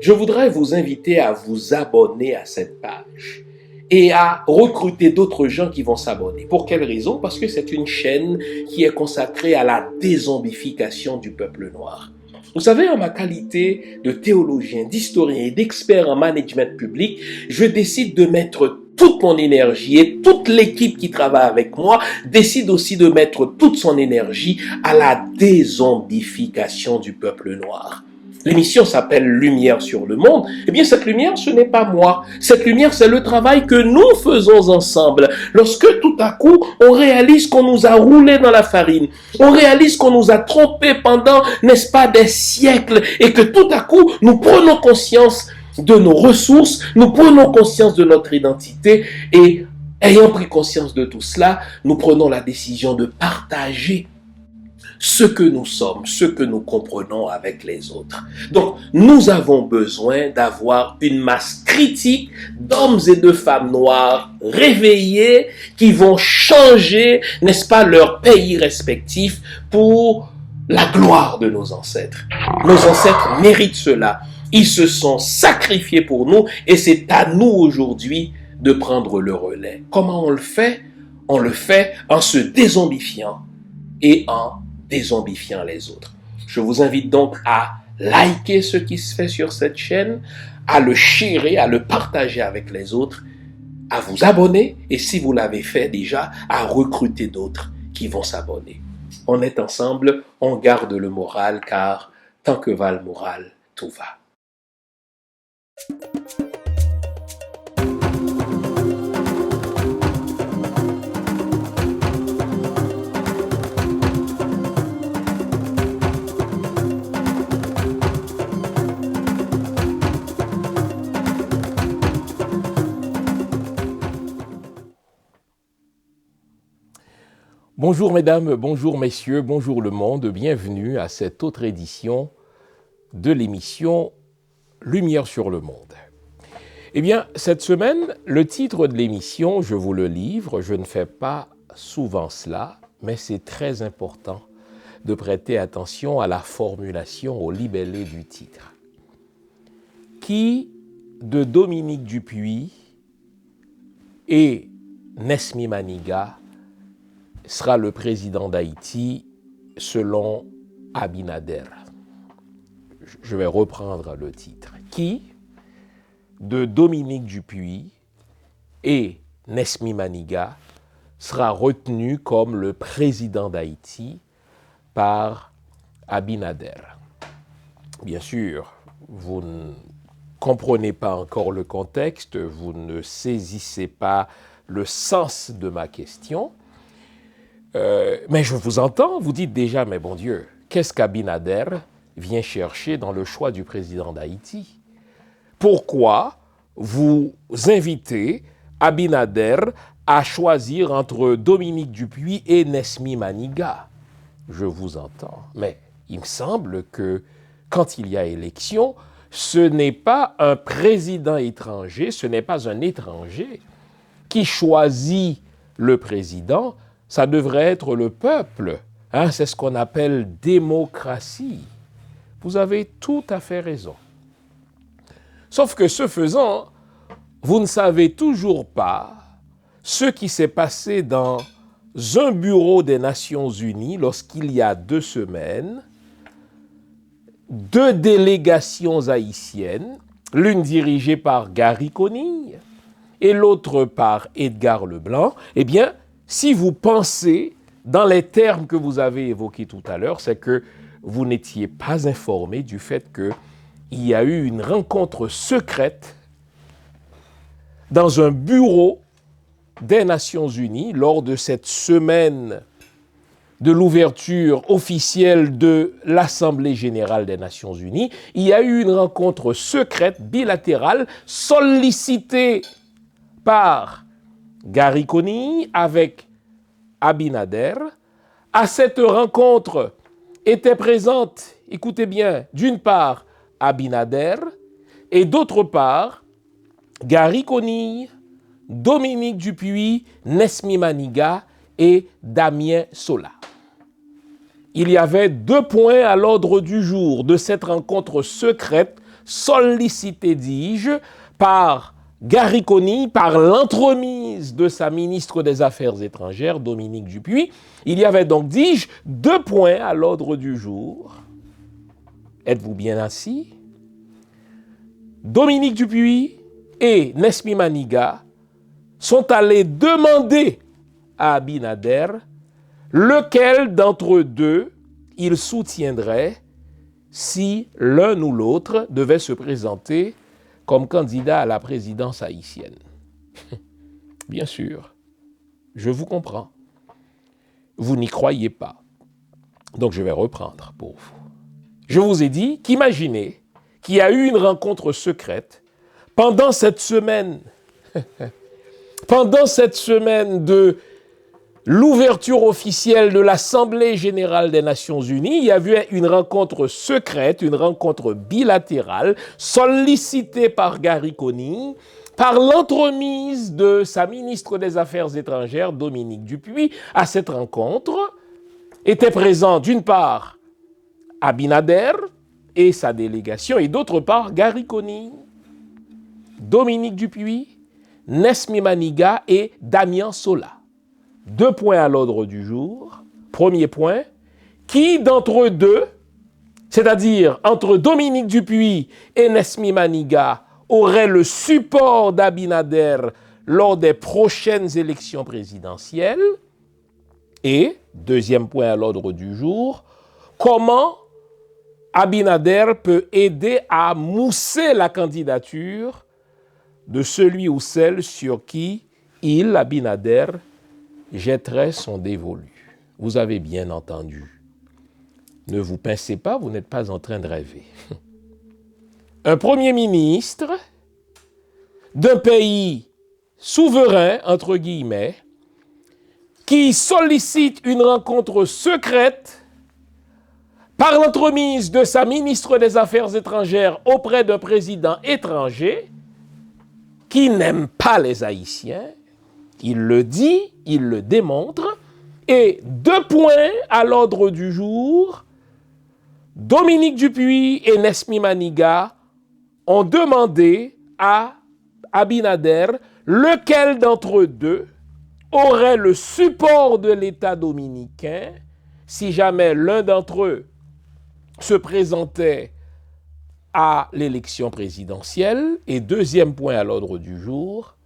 Je voudrais vous inviter à vous abonner à cette page et à recruter d'autres gens qui vont s'abonner. Pour quelle raison? Parce que c'est une chaîne qui est consacrée à la dézombification du peuple noir. Vous savez, en ma qualité de théologien, d'historien et d'expert en management public, je décide de mettre toute mon énergie et toute l'équipe qui travaille avec moi décide aussi de mettre toute son énergie à la dézombification du peuple noir. L'émission s'appelle Lumière sur le monde. Eh bien, cette lumière, ce n'est pas moi. Cette lumière, c'est le travail que nous faisons ensemble. Lorsque tout à coup, on réalise qu'on nous a roulé dans la farine, on réalise qu'on nous a trompés pendant, n'est-ce pas, des siècles, et que tout à coup, nous prenons conscience de nos ressources, nous prenons conscience de notre identité, et ayant pris conscience de tout cela, nous prenons la décision de partager ce que nous sommes, ce que nous comprenons avec les autres. Donc, nous avons besoin d'avoir une masse critique d'hommes et de femmes noirs réveillés qui vont changer, n'est-ce pas, leur pays respectif pour la gloire de nos ancêtres. Nos ancêtres méritent cela. Ils se sont sacrifiés pour nous et c'est à nous aujourd'hui de prendre le relais. Comment on le fait? On le fait en se dézombifiant et en dézombifiant les autres. Je vous invite donc à liker ce qui se fait sur cette chaîne, à le sharer, à le partager avec les autres, à vous abonner et si vous l'avez fait déjà, à recruter d'autres qui vont s'abonner. On est ensemble, on garde le moral car tant que va le moral, tout va. Bonjour mesdames, bonjour messieurs, bonjour le monde, bienvenue à cette autre édition de l'émission Lumière sur le monde. Eh bien, cette semaine, le titre de l'émission, je vous le livre, je ne fais pas souvent cela, mais c'est très important de prêter attention à la formulation, au libellé du titre. Qui de Dominique Dupuy et Nesmi Maniga sera le président d'Haïti selon Abinader. Je vais reprendre le titre. Qui de Dominique Dupuy et Nesmi Maniga sera retenu comme le président d'Haïti par Abinader. Bien sûr, vous ne comprenez pas encore le contexte, vous ne saisissez pas le sens de ma question. Mais je vous entends, vous dites déjà, mais bon Dieu, qu'est-ce qu'Abinader vient chercher dans le choix du président d'Haïti? Pourquoi vous invitez Abinader à choisir entre Dominique Dupuy et Nesmi Maniga? Je vous entends, mais il me semble que quand il y a élection, ce n'est pas un président étranger, ce n'est pas un étranger qui choisit le président, ça devrait être le peuple. C'est ce qu'on appelle démocratie. Vous avez tout à fait raison. Sauf que ce faisant, vous ne savez toujours pas ce qui s'est passé dans un bureau des Nations Unies lorsqu'il y a 2 semaines, 2 délégations haïtiennes, l'une dirigée par Gary Conille et l'autre par Edgar Leblanc, eh bien, si vous pensez dans les termes que vous avez évoqués tout à l'heure, c'est que vous n'étiez pas informé du fait qu'il y a eu une rencontre secrète dans un bureau des Nations Unies lors de cette semaine de l'ouverture officielle de l'Assemblée générale des Nations Unies. Il y a eu une rencontre secrète, bilatérale, sollicitée par Gary Conille avec Abinader. À cette rencontre, étaient présentes, écoutez bien, d'une part Abinader et d'autre part Gary Conille, Dominique Dupuy, Nesmi Maniga et Damien Sola. Il y avait 2 points à l'ordre du jour de cette rencontre secrète sollicitée, dis-je, par Gary Conille, par l'entremise de sa ministre des Affaires étrangères, Dominique Dupuy. Il y avait donc, dis-je, 2 points à l'ordre du jour. Êtes-vous bien assis? Dominique Dupuy et Nesmi Maniga sont allés demander à Abinader lequel d'entre eux deux il soutiendrait si l'un ou l'autre devait se présenter comme candidat à la présidence haïtienne. Bien sûr, je vous comprends. Vous n'y croyez pas. Donc je vais reprendre pour vous. Je vous ai dit qu'imaginez qu'il y a eu une rencontre secrète pendant cette semaine de l'ouverture officielle de l'Assemblée générale des Nations unies. Il y a eu une rencontre secrète, une rencontre bilatérale, sollicitée par Gary Conille, par l'entremise de sa ministre des Affaires étrangères, Dominique Dupuy. À cette rencontre étaient présents d'une part Abinader et sa délégation, et d'autre part Gary Conille, Dominique Dupuy, Nesmi Maniga et Damien Sola. 2 points à l'ordre du jour. Premier point, qui d'entre eux deux, c'est-à-dire entre Dominique Dupuy et Nesmi Maniga, aurait le support d'Abinader lors des prochaines élections présidentielles? Et, deuxième point à l'ordre du jour, comment Abinader peut aider à mousser la candidature de celui ou celle sur qui il, Abinader, jetterait son dévolu. Vous avez bien entendu. Ne vous pincez pas, vous n'êtes pas en train de rêver. Un premier ministre d'un pays souverain, entre guillemets, qui sollicite une rencontre secrète par l'entremise de sa ministre des Affaires étrangères auprès d'un président étranger qui n'aime pas les Haïtiens. Il le dit, il le démontre. Et 2 points à l'ordre du jour, Dominique Dupuy et Nesmi Maniga ont demandé à Abinader lequel d'entre eux deux aurait le support de l'État dominicain si jamais l'un d'entre eux se présentait à l'élection présidentielle. Et deuxième point à l'ordre du jour,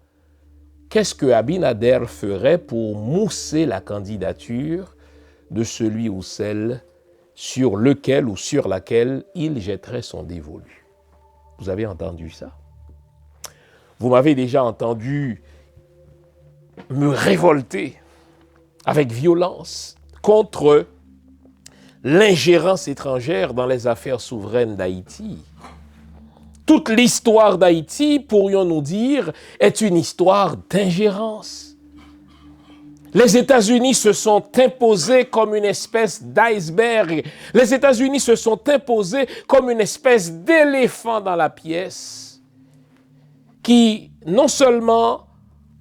qu'est-ce que Abinader ferait pour mousser la candidature de celui ou celle sur lequel ou sur laquelle il jetterait son dévolu? Vous avez entendu ça? Vous m'avez déjà entendu me révolter avec violence contre l'ingérence étrangère dans les affaires souveraines d'Haïti. Toute l'histoire d'Haïti, pourrions-nous dire, est une histoire d'ingérence. Les États-Unis se sont imposés comme une espèce d'iceberg. Les États-Unis se sont imposés comme une espèce d'éléphant dans la pièce qui non seulement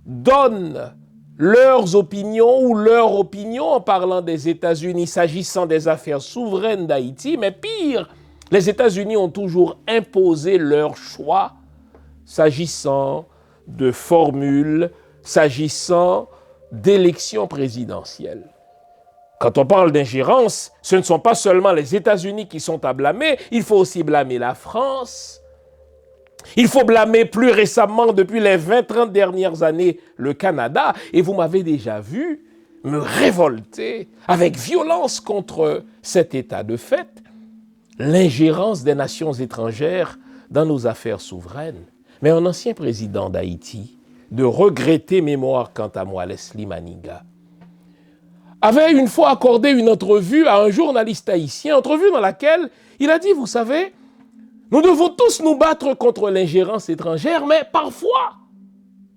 donnent leurs opinions ou leur opinion en parlant des États-Unis s'agissant des affaires souveraines d'Haïti, mais pire, les États-Unis ont toujours imposé leur choix s'agissant de formules, s'agissant d'élections présidentielles. Quand on parle d'ingérence, ce ne sont pas seulement les États-Unis qui sont à blâmer, il faut aussi blâmer la France. Il faut blâmer plus récemment, depuis les 20-30 dernières années, le Canada. Et vous m'avez déjà vu me révolter avec violence contre cet état de fait, l'ingérence des nations étrangères dans nos affaires souveraines. Mais un ancien président d'Haïti, de regretter mémoire quant à moi, Nesmi Maniga, avait une fois accordé une entrevue à un journaliste haïtien, entrevue dans laquelle il a dit, vous savez, nous devons tous nous battre contre l'ingérence étrangère, mais parfois,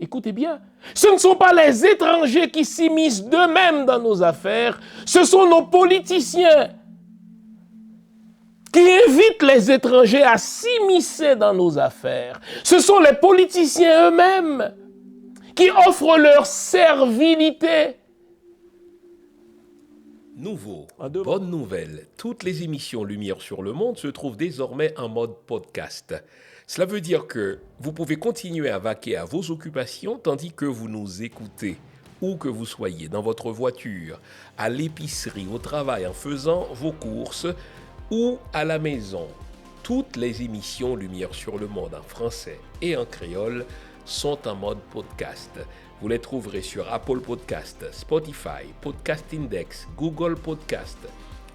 écoutez bien, ce ne sont pas les étrangers qui s'immiscent d'eux-mêmes dans nos affaires, ce sont nos politiciens qui invitent les étrangers à s'immiscer dans nos affaires. Ce sont les politiciens eux-mêmes qui offrent leur servilité. Nouveau, bonne nouvelle, toutes les émissions Lumière sur le Monde se trouvent désormais en mode podcast. Cela veut dire que vous pouvez continuer à vaquer à vos occupations tandis que vous nous écoutez, où que vous soyez, dans votre voiture, à l'épicerie, au travail, en faisant vos courses ou à la maison. Toutes les émissions Lumière sur le Monde en français et en créole sont en mode podcast. Vous les trouverez sur Apple Podcast, Spotify, Podcast Index, Google Podcast,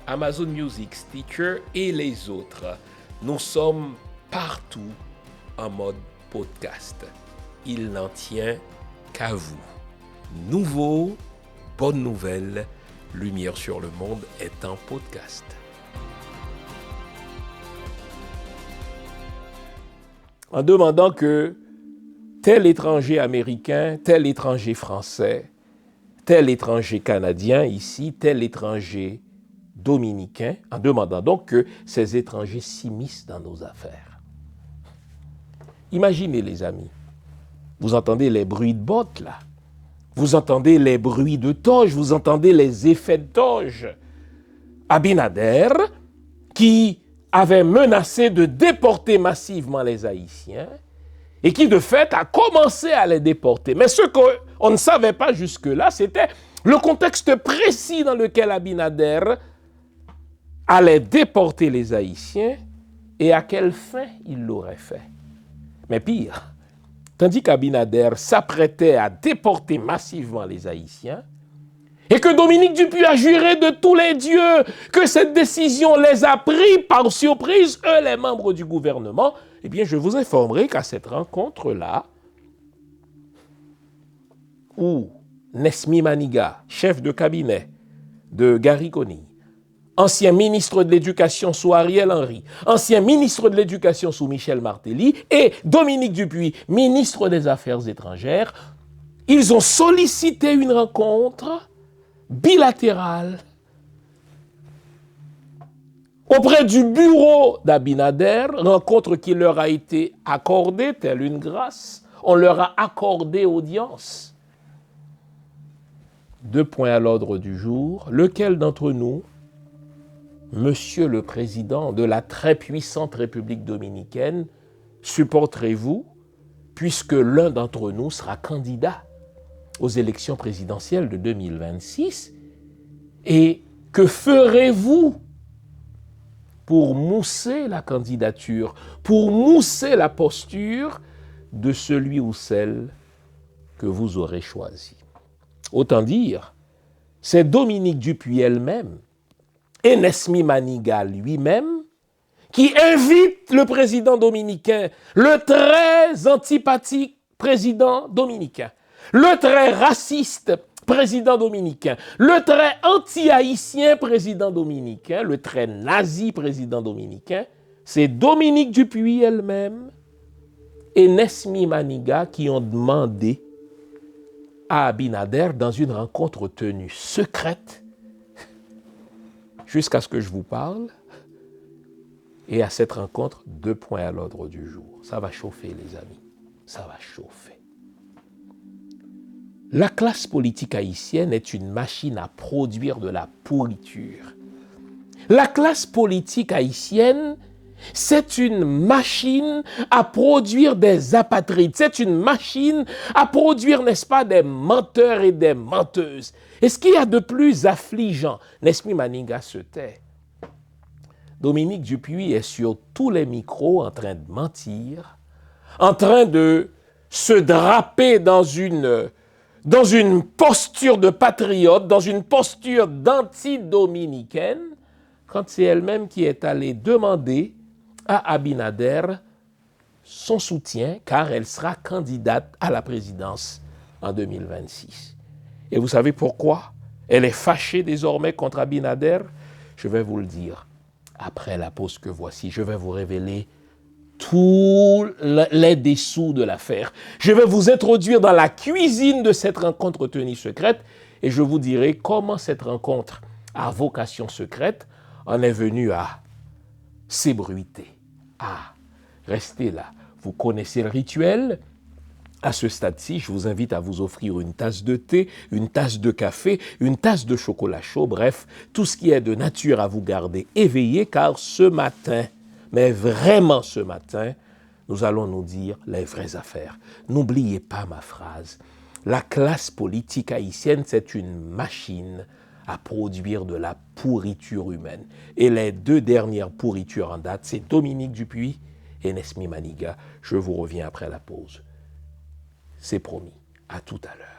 Amazon Music, Stitcher et les autres. Nous sommes partout en mode podcast. Il n'en tient qu'à vous. Nouveau, bonne nouvelle, Lumière sur le Monde est en podcast. En demandant que tel étranger américain, tel étranger français, tel étranger canadien ici, tel étranger dominicain, en demandant donc que ces étrangers s'immiscent dans nos affaires. Imaginez les amis, vous entendez les bruits de bottes là, vous entendez les bruits de toge, vous entendez les effets de toge. Abinader, qui avait menacé de déporter massivement les Haïtiens, et qui de fait a commencé à les déporter. Mais ce qu'on ne savait pas jusque-là, c'était le contexte précis dans lequel Abinader allait déporter les Haïtiens et à quelle fin il l'aurait fait. Mais pire, tandis qu'Abinader s'apprêtait à déporter massivement les Haïtiens et que Dominique Dupuis a juré de tous les dieux que cette décision les a pris par surprise, eux les membres du gouvernement, eh bien, je vous informerai qu'à cette rencontre-là, où Nesmi Maniga, chef de cabinet de Gary Conille, ancien ministre de l'Éducation sous Ariel Henry, ancien ministre de l'Éducation sous Michel Martelly, et Dominique Dupuis, ministre des Affaires étrangères, ils ont sollicité une rencontre bilatérale auprès du bureau d'Abinader, rencontre qui leur a été accordée, telle une grâce. On leur a accordé audience. 2 points à l'ordre du jour. Lequel d'entre nous, Monsieur le Président de la très puissante République dominicaine, supporterez-vous, puisque l'un d'entre nous sera candidat aux élections présidentielles de 2026? Et que ferez-vous pour mousser la candidature, pour mousser la posture de celui ou celle que vous aurez choisi? Autant dire, c'est Dominique Dupuis elle-même et Nesmi Maniga lui-même qui invitent le président dominicain, le très antipathique président dominicain, le très raciste président dominicain, le très anti-haïtien président dominicain, le très nazi président dominicain, c'est Dominique Dupuis elle-même et Nesmi Maniga qui ont demandé à Abinader dans une rencontre tenue secrète jusqu'à ce que je vous parle. Et à cette rencontre, 2 points à l'ordre du jour. Ça va chauffer, les amis. Ça va chauffer. La classe politique haïtienne est une machine à produire de la pourriture. La classe politique haïtienne, c'est une machine à produire des apatrides. C'est une machine à produire, n'est-ce pas, des menteurs et des menteuses. Et ce qu'il y a de plus affligeant, Nesmi Maniga se tait. Dominique Dupuis est sur tous les micros en train de mentir, en train de se draper dans une posture de patriote, dans une posture d'anti-dominicaine, quand c'est elle-même qui est allée demander à Abinader son soutien, car elle sera candidate à la présidence en 2026. Et vous savez pourquoi elle est fâchée désormais contre Abinader? Je vais vous le dire. Après la pause que voici, je vais vous révéler tous les dessous de l'affaire. Je vais vous introduire dans la cuisine de cette rencontre tenue secrète et je vous dirai comment cette rencontre à vocation secrète en est venue à s'ébruiter. Ah, restez là. Vous connaissez le rituel. À ce stade-ci, je vous invite à vous offrir une tasse de thé, une tasse de café, une tasse de chocolat chaud, bref, tout ce qui est de nature à vous garder éveillé, car ce matin, mais vraiment ce matin, nous allons nous dire les vraies affaires. N'oubliez pas ma phrase. La classe politique haïtienne, c'est une machine à produire de la pourriture humaine. Et les deux dernières pourritures en date, c'est Dominique Dupuis et Nesmi Maniga. Je vous reviens après la pause. C'est promis. À tout à l'heure.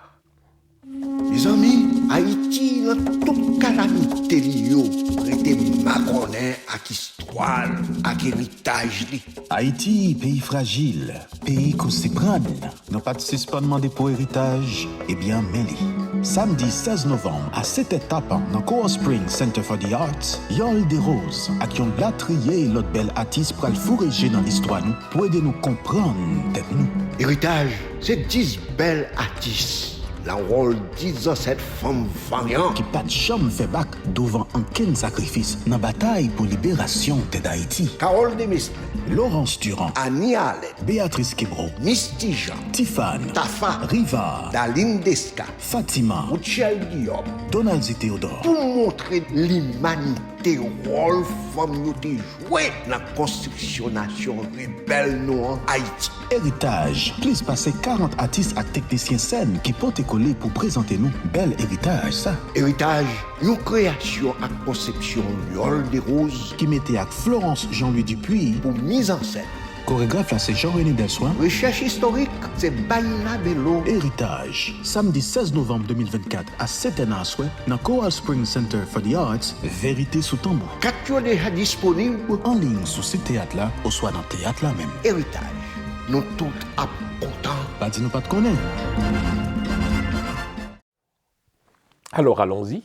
Mes amis, Haïti, dans toute calamité, était maconné avec histoire, avec héritage. Haïti, pays fragile, pays qu'on s'y prenne. Non pas de suspendement des pour héritage, eh bien, mêlé. Samedi 16 novembre, à cette étape, dans Coral Spring Center for the Arts, Yol des Roses, à qui on l'a trié l'autre belle artiste pour le fourrager dans l'histoire, nous, pour aider nous comprendre, tête nous. Héritage, c'est 10 belles artistes. La rôle 10 ans cette femme variante. Qui pas de chambre fait bac devant un ken sacrifice dans la bataille pour libération d'Haïti. Carole Demestre, Laurence Durand, Annie Allen, Béatrice Kebro, Misty Jean, Tiffane, Tafa, Riva, Daline Desca, Fatima, Michel Guillaume. Donald Théodore. Pour montrer l'humanité, rôle femme nous joué dans la construction nation rebelle nous en Haïti. Héritage. Plus passer 40 artistes et techniciens scène qui portent coller pour présenter nous bel héritage ça. Héritage, une création à conception Yol des Roses Qui mettait avec Florence Jean-Louis Dupuis. pour mise en scène. Chorégraphe là c'est Jean-René Delsoin. Recherche historique, c'est Baila Bello. Héritage. Samedi 16 novembre 2024 à 7h dans Coral Spring Center for the Arts. Vérité sous tambour. Quatre déjà disponible. En ligne sur ce théâtre là ou soit dans le théâtre là même. Héritage, nous tous à content. Pas dis nous pas de connaître. Alors allons-y.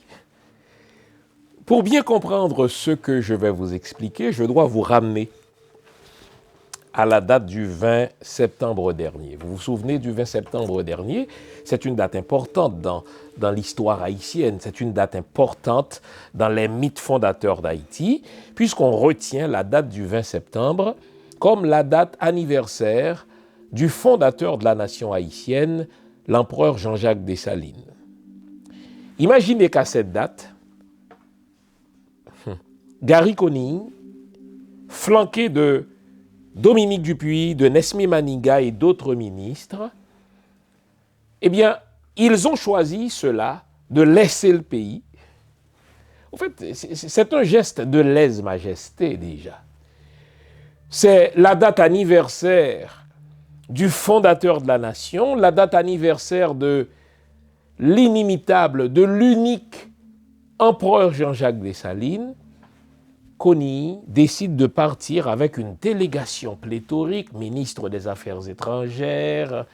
Pour bien comprendre ce que je vais vous expliquer, je dois vous ramener à la date du 20 septembre dernier. Vous vous souvenez du 20 septembre dernier? C'est une date importante dans l'histoire haïtienne, c'est une date importante dans les mythes fondateurs d'Haïti, puisqu'on retient la date du 20 septembre comme la date anniversaire du fondateur de la nation haïtienne, l'empereur Jean-Jacques Dessalines. Imaginez qu'à cette date, Gary Conille, flanqué de Dominique Dupuis, de Nesmi Maniga et d'autres ministres, eh bien, ils ont choisi cela de laisser le pays. En fait, c'est un geste de lèse-majesté déjà. C'est la date anniversaire du fondateur de la nation, la date anniversaire de l'inimitable, de l'unique empereur Jean-Jacques Dessalines. Conille décide de partir avec une délégation pléthorique, ministre des Affaires étrangères,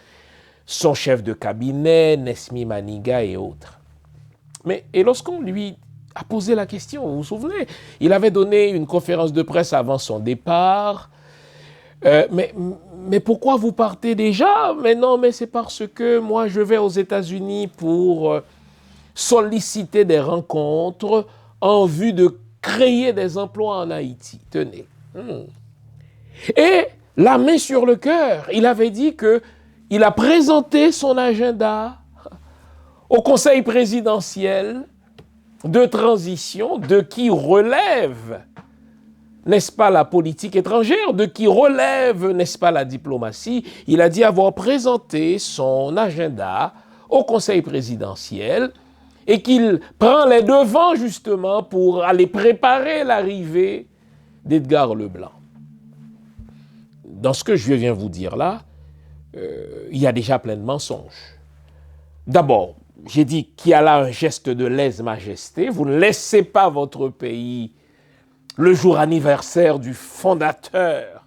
son chef de cabinet, Nesmi Maniga et autres. Et lorsqu'on lui a posé la question, vous vous souvenez, il avait donné une conférence de presse avant son départ. Mais pourquoi vous partez déjà? Mais non, mais c'est parce que moi je vais aux États-Unis pour solliciter des rencontres en vue de créer des emplois en Haïti. Tenez. Et la main sur le cœur, il avait dit qu'il a présenté son agenda au Conseil présidentiel de transition, de qui relève, n'est-ce pas, la politique étrangère, de qui relève, n'est-ce pas, la diplomatie. Il a dit avoir présenté son agenda au Conseil présidentiel et qu'il prend les devants justement pour aller préparer l'arrivée d'Edgar Leblanc. Dans ce que je viens vous dire là, il y a déjà plein de mensonges. D'abord, j'ai dit qu'il y a là un geste de lèse-majesté. Vous ne laissez pas votre pays le jour anniversaire du fondateur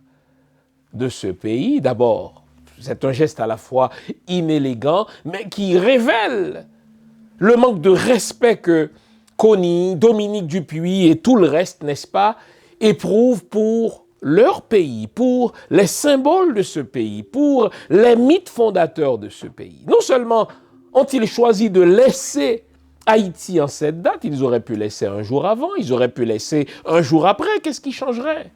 de ce pays. D'abord, c'est un geste à la fois inélégant, mais qui révèle le manque de respect que Conille, Dominique Dupuis et tout le reste, n'est-ce pas, éprouvent pour leur pays, pour les symboles de ce pays, pour les mythes fondateurs de ce pays. Non seulement ont-ils choisi de laisser Haïti en cette date, ils auraient pu laisser un jour avant, ils auraient pu laisser un jour après, qu'est-ce qui changerait?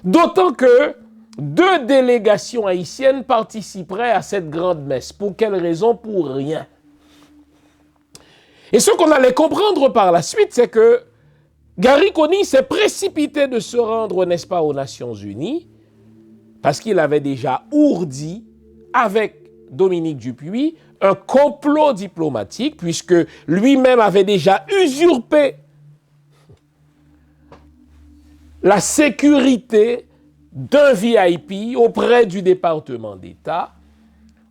D'autant que 2 délégations haïtiennes participeraient à cette grande messe. Pour quelle raison? Pour rien. Et ce qu'on allait comprendre par la suite, c'est que Gary Conille s'est précipité de se rendre, n'est-ce pas, aux Nations Unies, parce qu'il avait déjà ourdi avec Dominique Dupuy un complot diplomatique, puisque lui-même avait déjà usurpé la sécurité d'un VIP auprès du département d'État,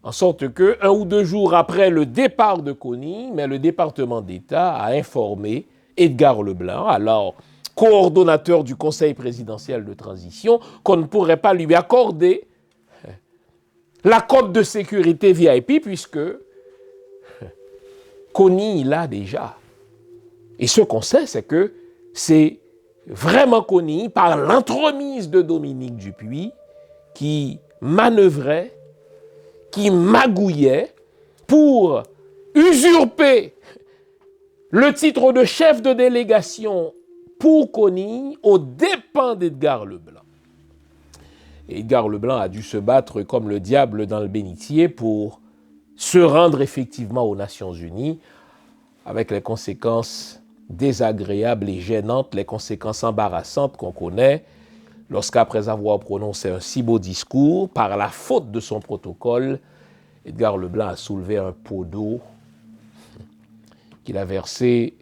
en sorte que 1 ou 2 jours après le départ de Conille, mais le département d'État a informé Edgar Leblanc, alors coordonnateur du Conseil présidentiel de transition, qu'on ne pourrait pas lui accorder la cote de sécurité VIP puisque Conille l'a déjà. Et ce qu'on sait, c'est que c'est vraiment Conille, par l'entremise de Dominique Dupuy, qui manœuvrait, qui magouillait pour usurper le titre de chef de délégation pour Conille aux dépens d'Edgar Leblanc. Et Edgar Leblanc a dû se battre comme le diable dans le bénitier pour se rendre effectivement aux Nations Unies, avec les conséquences désagréables et gênantes, les conséquences embarrassantes qu'on connaît lorsqu'après avoir prononcé un si beau discours, par la faute de son protocole, Edgar Leblanc a soulevé un pot d'eau qu'il a versé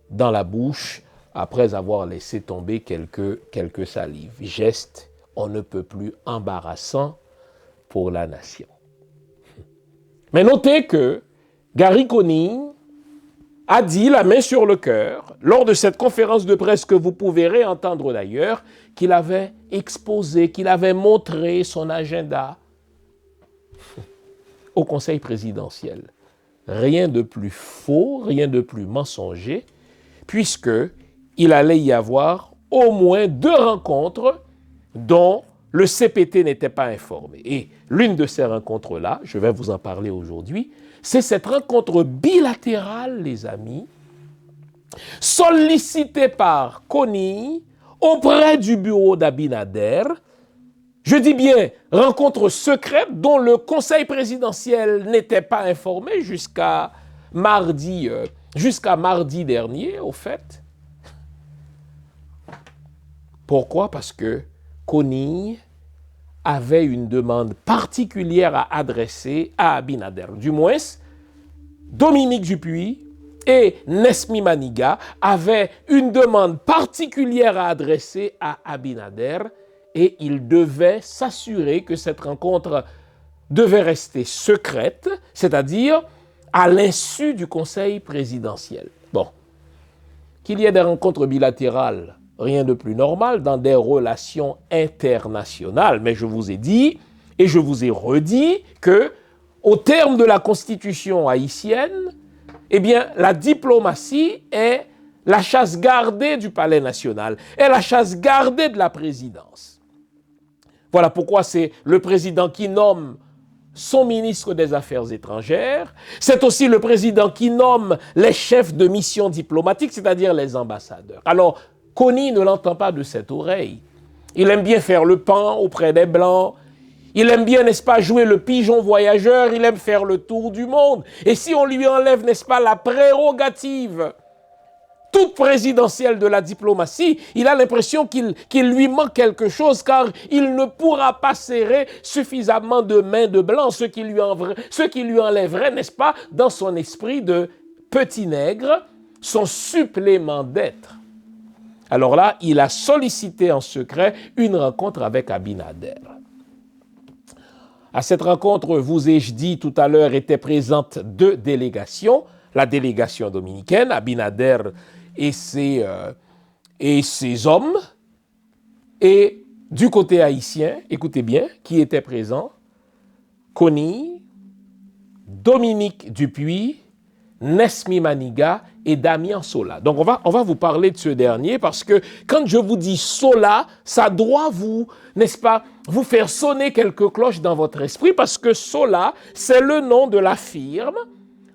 dans la bouche après avoir laissé tomber quelques salives. Geste on ne peut plus embarrassant pour la nation. Mais notez que Gary Conille a dit, la main sur le cœur, lors de cette conférence de presse que vous pouvez réentendre d'ailleurs, qu'il avait exposé, qu'il avait montré son agenda au Conseil présidentiel. Rien de plus faux, rien de plus mensonger, puisqu'il allait y avoir au moins 2 rencontres dont le CPT n'était pas informé. Et l'une de ces rencontres-là, je vais vous en parler aujourd'hui, c'est cette rencontre bilatérale, les amis, sollicitée par Conille auprès du bureau d'Abinader. Je dis bien rencontre secrète dont le Conseil présidentiel n'était pas informé jusqu'à mardi dernier, au fait. Pourquoi? Parce que Conille avait une demande particulière à adresser à Abinader. Du moins, Dominique Dupuy et Nesmi Maniga avaient une demande particulière à adresser à Abinader et il devait s'assurer que cette rencontre devait rester secrète, c'est-à-dire à l'insu du Conseil présidentiel. Bon, qu'il y ait des rencontres bilatérales, rien de plus normal dans des relations internationales. Mais je vous ai dit et je vous ai redit que, au terme de la Constitution haïtienne, eh bien, la diplomatie est la chasse gardée du palais national, est la chasse gardée de la présidence. Voilà pourquoi c'est le président qui nomme son ministre des Affaires étrangères. C'est aussi le président qui nomme les chefs de mission diplomatique, c'est-à-dire les ambassadeurs. Alors, Conille ne l'entend pas de cette oreille. Il aime bien faire le pan auprès des Blancs. Il aime bien, n'est-ce pas, jouer le pigeon voyageur. Il aime faire le tour du monde. Et si on lui enlève, n'est-ce pas, la prérogative toute présidentielle de la diplomatie, il a l'impression qu'il lui manque quelque chose car il ne pourra pas serrer suffisamment de mains de Blanc, ce qui lui enlèverait, n'est-ce pas, dans son esprit de petit nègre, son supplément d'être. Alors là, il a sollicité en secret une rencontre avec Abinader. À cette rencontre, vous ai-je dit tout à l'heure, étaient présentes 2 délégations. La délégation dominicaine, Abinader et ses hommes. Et du côté haïtien, écoutez bien, qui étaient présents? Conille, Dominique Dupuy, Nesmi Maniga et Damien Sola. Donc on va vous parler de ce dernier parce que quand je vous dis Sola, ça doit vous, n'est-ce pas, vous faire sonner quelques cloches dans votre esprit parce que Sola, c'est le nom de la firme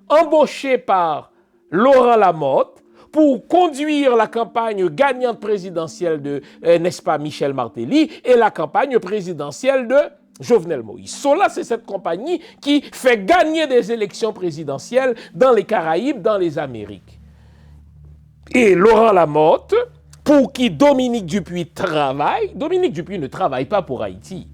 embauchée par Laurent Lamotte pour conduire la campagne gagnante présidentielle de, n'est-ce pas, Michel Martelly et la campagne présidentielle de Jovenel Moïse. Sola, c'est cette compagnie qui fait gagner des élections présidentielles dans les Caraïbes, dans les Amériques. Et Laurent Lamotte, pour qui Dominique Dupuis travaille, Dominique Dupuis ne travaille pas pour Haïti.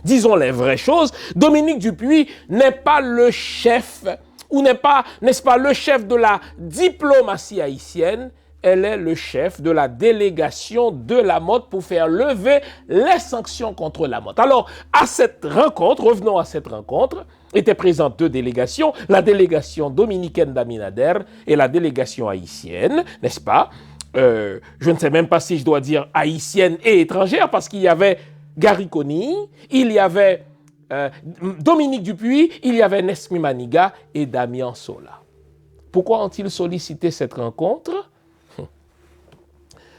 Disons les vraies choses, Dominique Dupuis n'est pas le chef, ou n'est pas, n'est-ce pas, le chef de la diplomatie haïtienne, elle est le chef de la délégation de Lamotte pour faire lever les sanctions contre Lamotte. Alors, à cette rencontre, revenons à cette rencontre, étaient présentes deux délégations, la délégation dominicaine d'Abinader et la délégation haïtienne, n'est-ce pas? Je ne sais même pas si je dois dire haïtienne et étrangère, parce qu'il y avait Gary Coney, il y avait Dominique Dupuis, il y avait Nesmi Maniga et Damien Sola. Pourquoi ont-ils sollicité cette rencontre?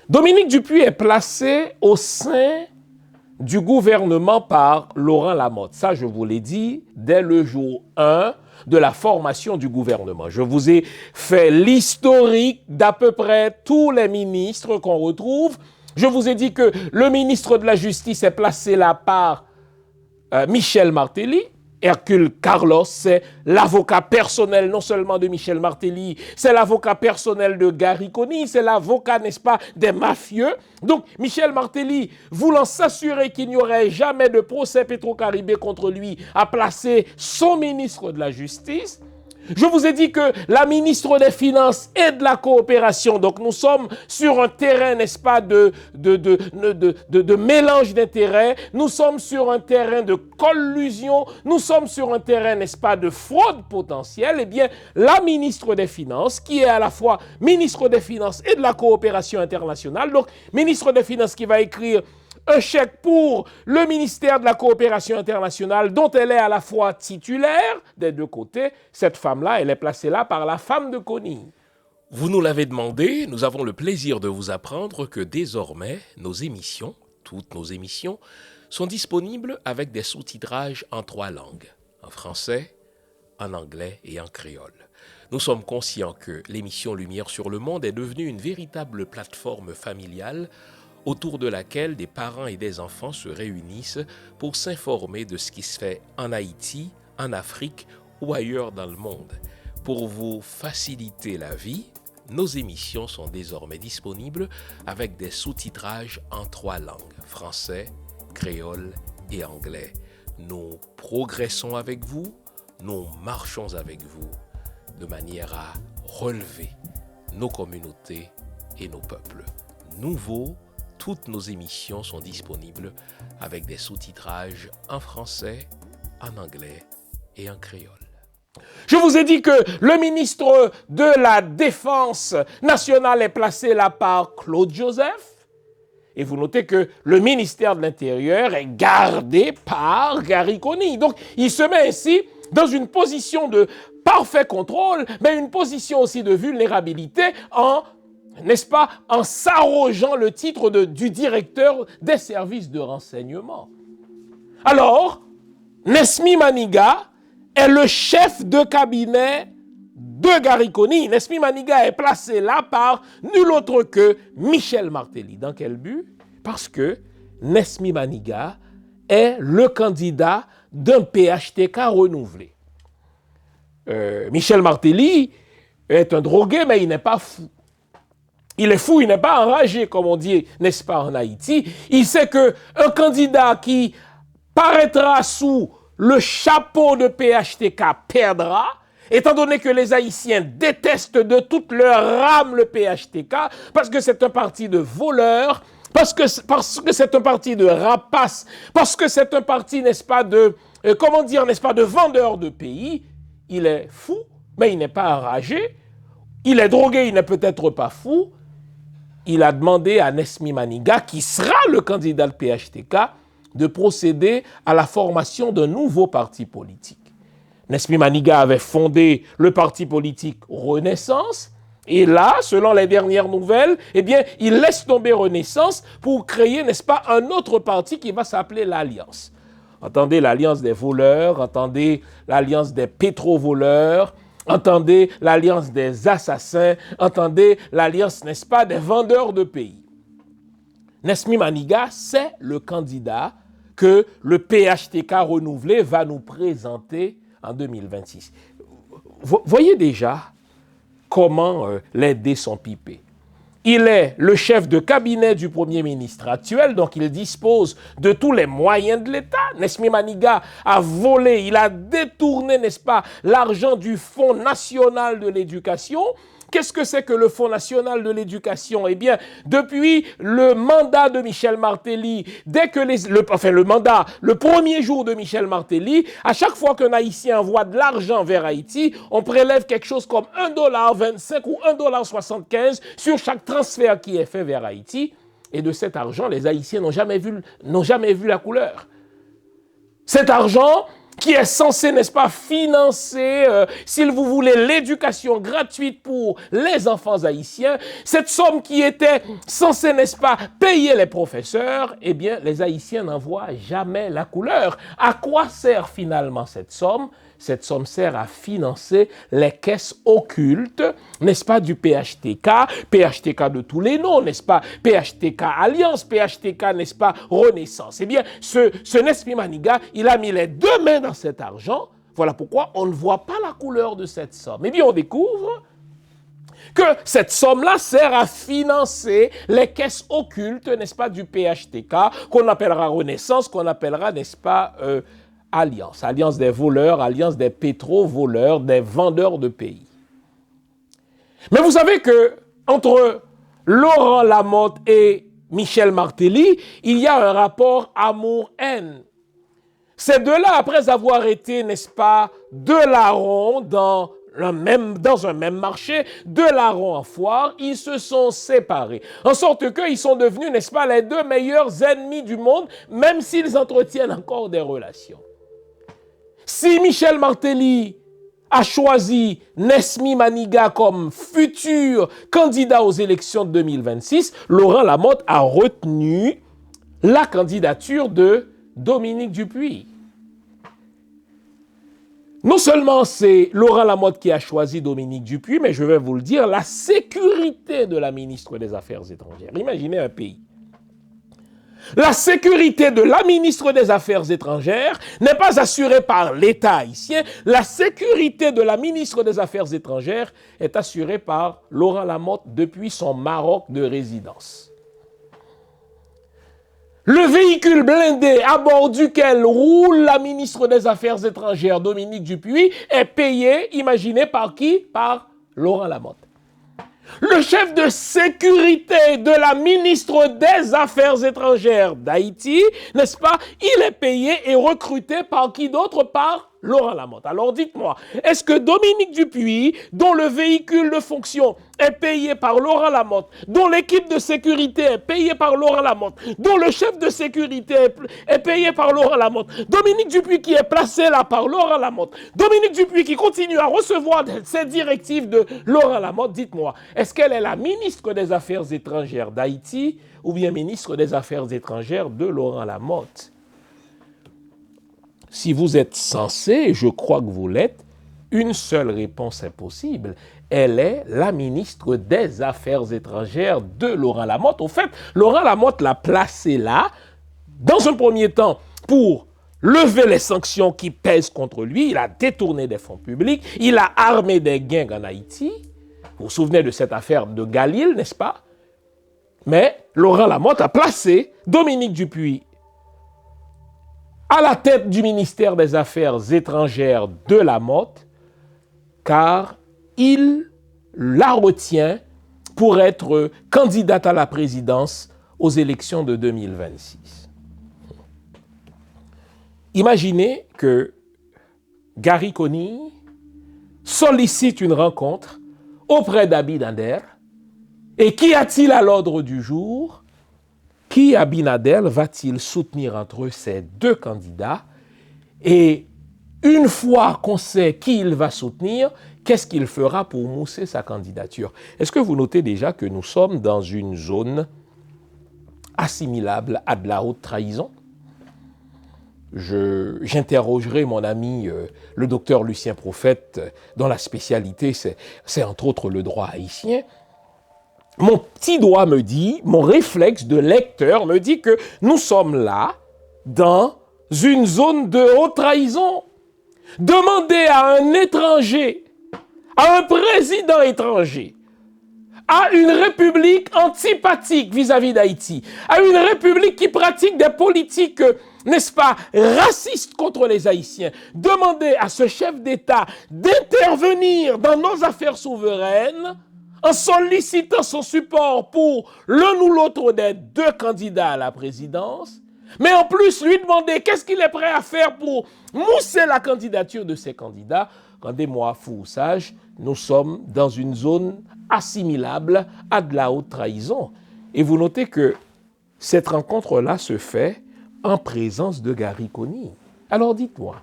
Dominique Dupuis est placé au sein du gouvernement par Laurent Lamotte. Ça, je vous l'ai dit dès le jour 1 de la formation du gouvernement. Je vous ai fait l'historique d'à peu près tous les ministres qu'on retrouve. Je vous ai dit que le ministre de la Justice est placé là par Michel Martelly. Hercule Carlos, c'est l'avocat personnel non seulement de Michel Martelly, c'est l'avocat personnel de Gary Coney, c'est l'avocat, n'est-ce pas, des mafieux. Donc, Michel Martelly, voulant s'assurer qu'il n'y aurait jamais de procès Petro-Caribé contre lui, a placé son ministre de la Justice. Je vous ai dit que la ministre des Finances et de la Coopération, donc nous sommes sur un terrain, n'est-ce pas, de mélange d'intérêts, nous sommes sur un terrain de collusion, nous sommes sur un terrain, n'est-ce pas, de fraude potentielle. Eh bien, la ministre des Finances, qui est à la fois ministre des Finances et de la Coopération internationale, donc ministre des Finances qui va écrire un chèque pour le ministère de la Coopération internationale dont elle est à la fois titulaire des deux côtés. Cette femme-là, elle est placée là par la femme de Coney. Vous nous l'avez demandé, nous avons le plaisir de vous apprendre que désormais, nos émissions, toutes nos émissions, sont disponibles avec des sous-titrages en 3 langues, en français, en anglais et en créole. Nous sommes conscients que l'émission Lumière sur le monde est devenue une véritable plateforme familiale autour de laquelle des parents et des enfants se réunissent pour s'informer de ce qui se fait en Haïti, en Afrique ou ailleurs dans le monde. Pour vous faciliter la vie, nos émissions sont désormais disponibles avec des sous-titrages en 3 langues, français, créole et anglais. Nous progressons avec vous, nous marchons avec vous, de manière à relever nos communautés et nos peuples. Nouveau, toutes nos émissions sont disponibles avec des sous-titrages en français, en anglais et en créole. Je vous ai dit que le ministre de la Défense nationale est placé là par Claude Joseph. Et vous notez que le ministère de l'Intérieur est gardé par Gary Coney. Donc, il se met ainsi dans une position de parfait contrôle, mais une position aussi de vulnérabilité n'est-ce pas, en s'arrogeant le titre du directeur des services de renseignement. Alors, Nesmi Maniga est le chef de cabinet de Gary Coney. Nesmi Maniga est placé là par nul autre que Michel Martelly. Dans quel but? Parce que Nesmi Maniga est le candidat d'un PHTK renouvelé. Michel Martelly est un drogué, mais il n'est pas fou. Il est fou, il n'est pas enragé, comme on dit, n'est-ce pas, en Haïti. Il sait qu'un candidat qui paraîtra sous le chapeau de PHTK perdra, étant donné que les Haïtiens détestent de toute leur âme le PHTK, parce que c'est un parti de voleurs, parce que c'est un parti de rapaces, parce que c'est un parti, n'est-ce pas, de vendeurs de pays. Il est fou, mais il n'est pas enragé. Il est drogué, il n'est peut-être pas fou. Il a demandé à Nesmi Maniga, qui sera le candidat de PHTK, de procéder à la formation d'un nouveau parti politique. Nesmi Maniga avait fondé le parti politique Renaissance, et là, selon les dernières nouvelles, eh bien, il laisse tomber Renaissance pour créer, n'est-ce pas, un autre parti qui va s'appeler l'Alliance. Entendez l'Alliance des voleurs, entendez l'Alliance des pétrovoleurs, entendez l'alliance des assassins, entendez l'alliance, n'est-ce pas, des vendeurs de pays. Nesmi Maniga, c'est le candidat que le PHTK renouvelé va nous présenter en 2026. Voyez déjà comment les dés sont pipés. Il est le chef de cabinet du Premier ministre actuel, donc il dispose de tous les moyens de l'État. Nesmi Maniga a volé, il a détourné, n'est-ce pas, l'argent du Fonds national de l'éducation. Qu'est-ce que c'est que le Fonds national de l'éducation? Eh bien, depuis le mandat de Michel Martelly, dès que le premier jour de Michel Martelly, à chaque fois qu'un Haïtien envoie de l'argent vers Haïti, on prélève quelque chose comme $1,25 ou $1,75 sur chaque transfert qui est fait vers Haïti. Et de cet argent, les Haïtiens n'ont jamais vu la couleur. Cet argent qui est censé, n'est-ce pas, financer, s'il vous voulez, l'éducation gratuite pour les enfants haïtiens, cette somme qui était censée, n'est-ce pas, payer les professeurs, eh bien, les Haïtiens n'en voient jamais la couleur. À quoi sert finalement cette somme? Cette somme sert à financer les caisses occultes, n'est-ce pas, du PHTK, PHTK de tous les noms, n'est-ce pas, PHTK Alliance, PHTK, n'est-ce pas, Renaissance. Eh bien, ce Nesmi Maniga, il a mis les deux mains dans cet argent. Voilà pourquoi on ne voit pas la couleur de cette somme. Eh bien, on découvre que cette somme-là sert à financer les caisses occultes, n'est-ce pas, du PHTK, qu'on appellera Renaissance, qu'on appellera, n'est-ce pas, Alliance. Alliance des voleurs, alliance des pétro-voleurs, des vendeurs de pays. Mais vous savez que entre Laurent Lamotte et Michel Martelly, il y a un rapport amour-haine. Ces deux-là, après avoir été, n'est-ce pas, deux larrons dans un même marché, deux larrons en foire, ils se sont séparés. En sorte qu'ils sont devenus, n'est-ce pas, les deux meilleurs ennemis du monde, même s'ils entretiennent encore des relations. Si Michel Martelly a choisi Nesmi Maniga comme futur candidat aux élections de 2026, Laurent Lamotte a retenu la candidature de Dominique Dupuis. Non seulement c'est Laurent Lamotte qui a choisi Dominique Dupuis, mais je vais vous le dire, la sécurité de la ministre des Affaires étrangères. Imaginez un pays. La sécurité de la ministre des Affaires étrangères n'est pas assurée par l'État haïtien. La sécurité de la ministre des Affaires étrangères est assurée par Laurent Lamotte depuis son Maroc de résidence. Le véhicule blindé à bord duquel roule la ministre des Affaires étrangères, Dominique Dupuis, est payé, imaginez par qui? Par Laurent Lamotte. Le chef de sécurité de la ministre des Affaires étrangères d'Haïti, n'est-ce pas, il est payé et recruté par qui d'autre? Par Laurent Lamotte. Alors dites-moi, est-ce que Dominique Dupuis, dont le véhicule de fonction est payé par Laurent Lamotte, dont l'équipe de sécurité est payée par Laurent Lamotte, dont le chef de sécurité est payé par Laurent Lamotte, Dominique Dupuis qui est placé là par Laurent Lamotte, Dominique Dupuis qui continue à recevoir ces directives de Laurent Lamotte, dites-moi, est-ce qu'elle est la ministre des Affaires étrangères d'Haïti ou bien ministre des Affaires étrangères de Laurent Lamotte? Si vous êtes censé, je crois que vous l'êtes, une seule réponse est possible. Elle est la ministre des Affaires étrangères de Laurent Lamotte. Au fait, Laurent Lamotte l'a placée là, dans un premier temps, pour lever les sanctions qui pèsent contre lui. Il a détourné des fonds publics, il a armé des gangs en Haïti. Vous vous souvenez de cette affaire de Galil, n'est-ce pas? Mais Laurent Lamotte a placé Dominique Dupuis à la tête du ministère des Affaires étrangères de Lamotte, car il la retient pour être candidate à la présidence aux élections de 2026. Imaginez que Gary Conille sollicite une rencontre auprès d'Abinader, et qu'y a-t-il à l'ordre du jour? Qui Abinader va-t-il soutenir entre ces deux candidats? Et une fois qu'on sait qui il va soutenir, qu'est-ce qu'il fera pour mousser sa candidature? Est-ce que vous notez déjà que nous sommes dans une zone assimilable à de la haute trahison? j'interrogerai mon ami le docteur Lucien Prophète, dont la spécialité c'est entre autres le droit haïtien. Mon petit doigt me dit, mon réflexe de lecteur me dit que nous sommes là dans une zone de haute trahison. Demander à un étranger, à un président étranger, à une république antipathique vis-à-vis d'Haïti, à une république qui pratique des politiques, n'est-ce pas, racistes contre les Haïtiens, demander à ce chef d'État d'intervenir dans nos affaires souveraines en sollicitant son support pour l'un ou l'autre des deux candidats à la présidence, mais en plus lui demander qu'est-ce qu'il est prêt à faire pour mousser la candidature de ces candidats. Rendez-moi fou ou sage, nous sommes dans une zone assimilable à de la haute trahison. Et vous notez que cette rencontre-là se fait en présence de Gary Conille. Alors dites-moi,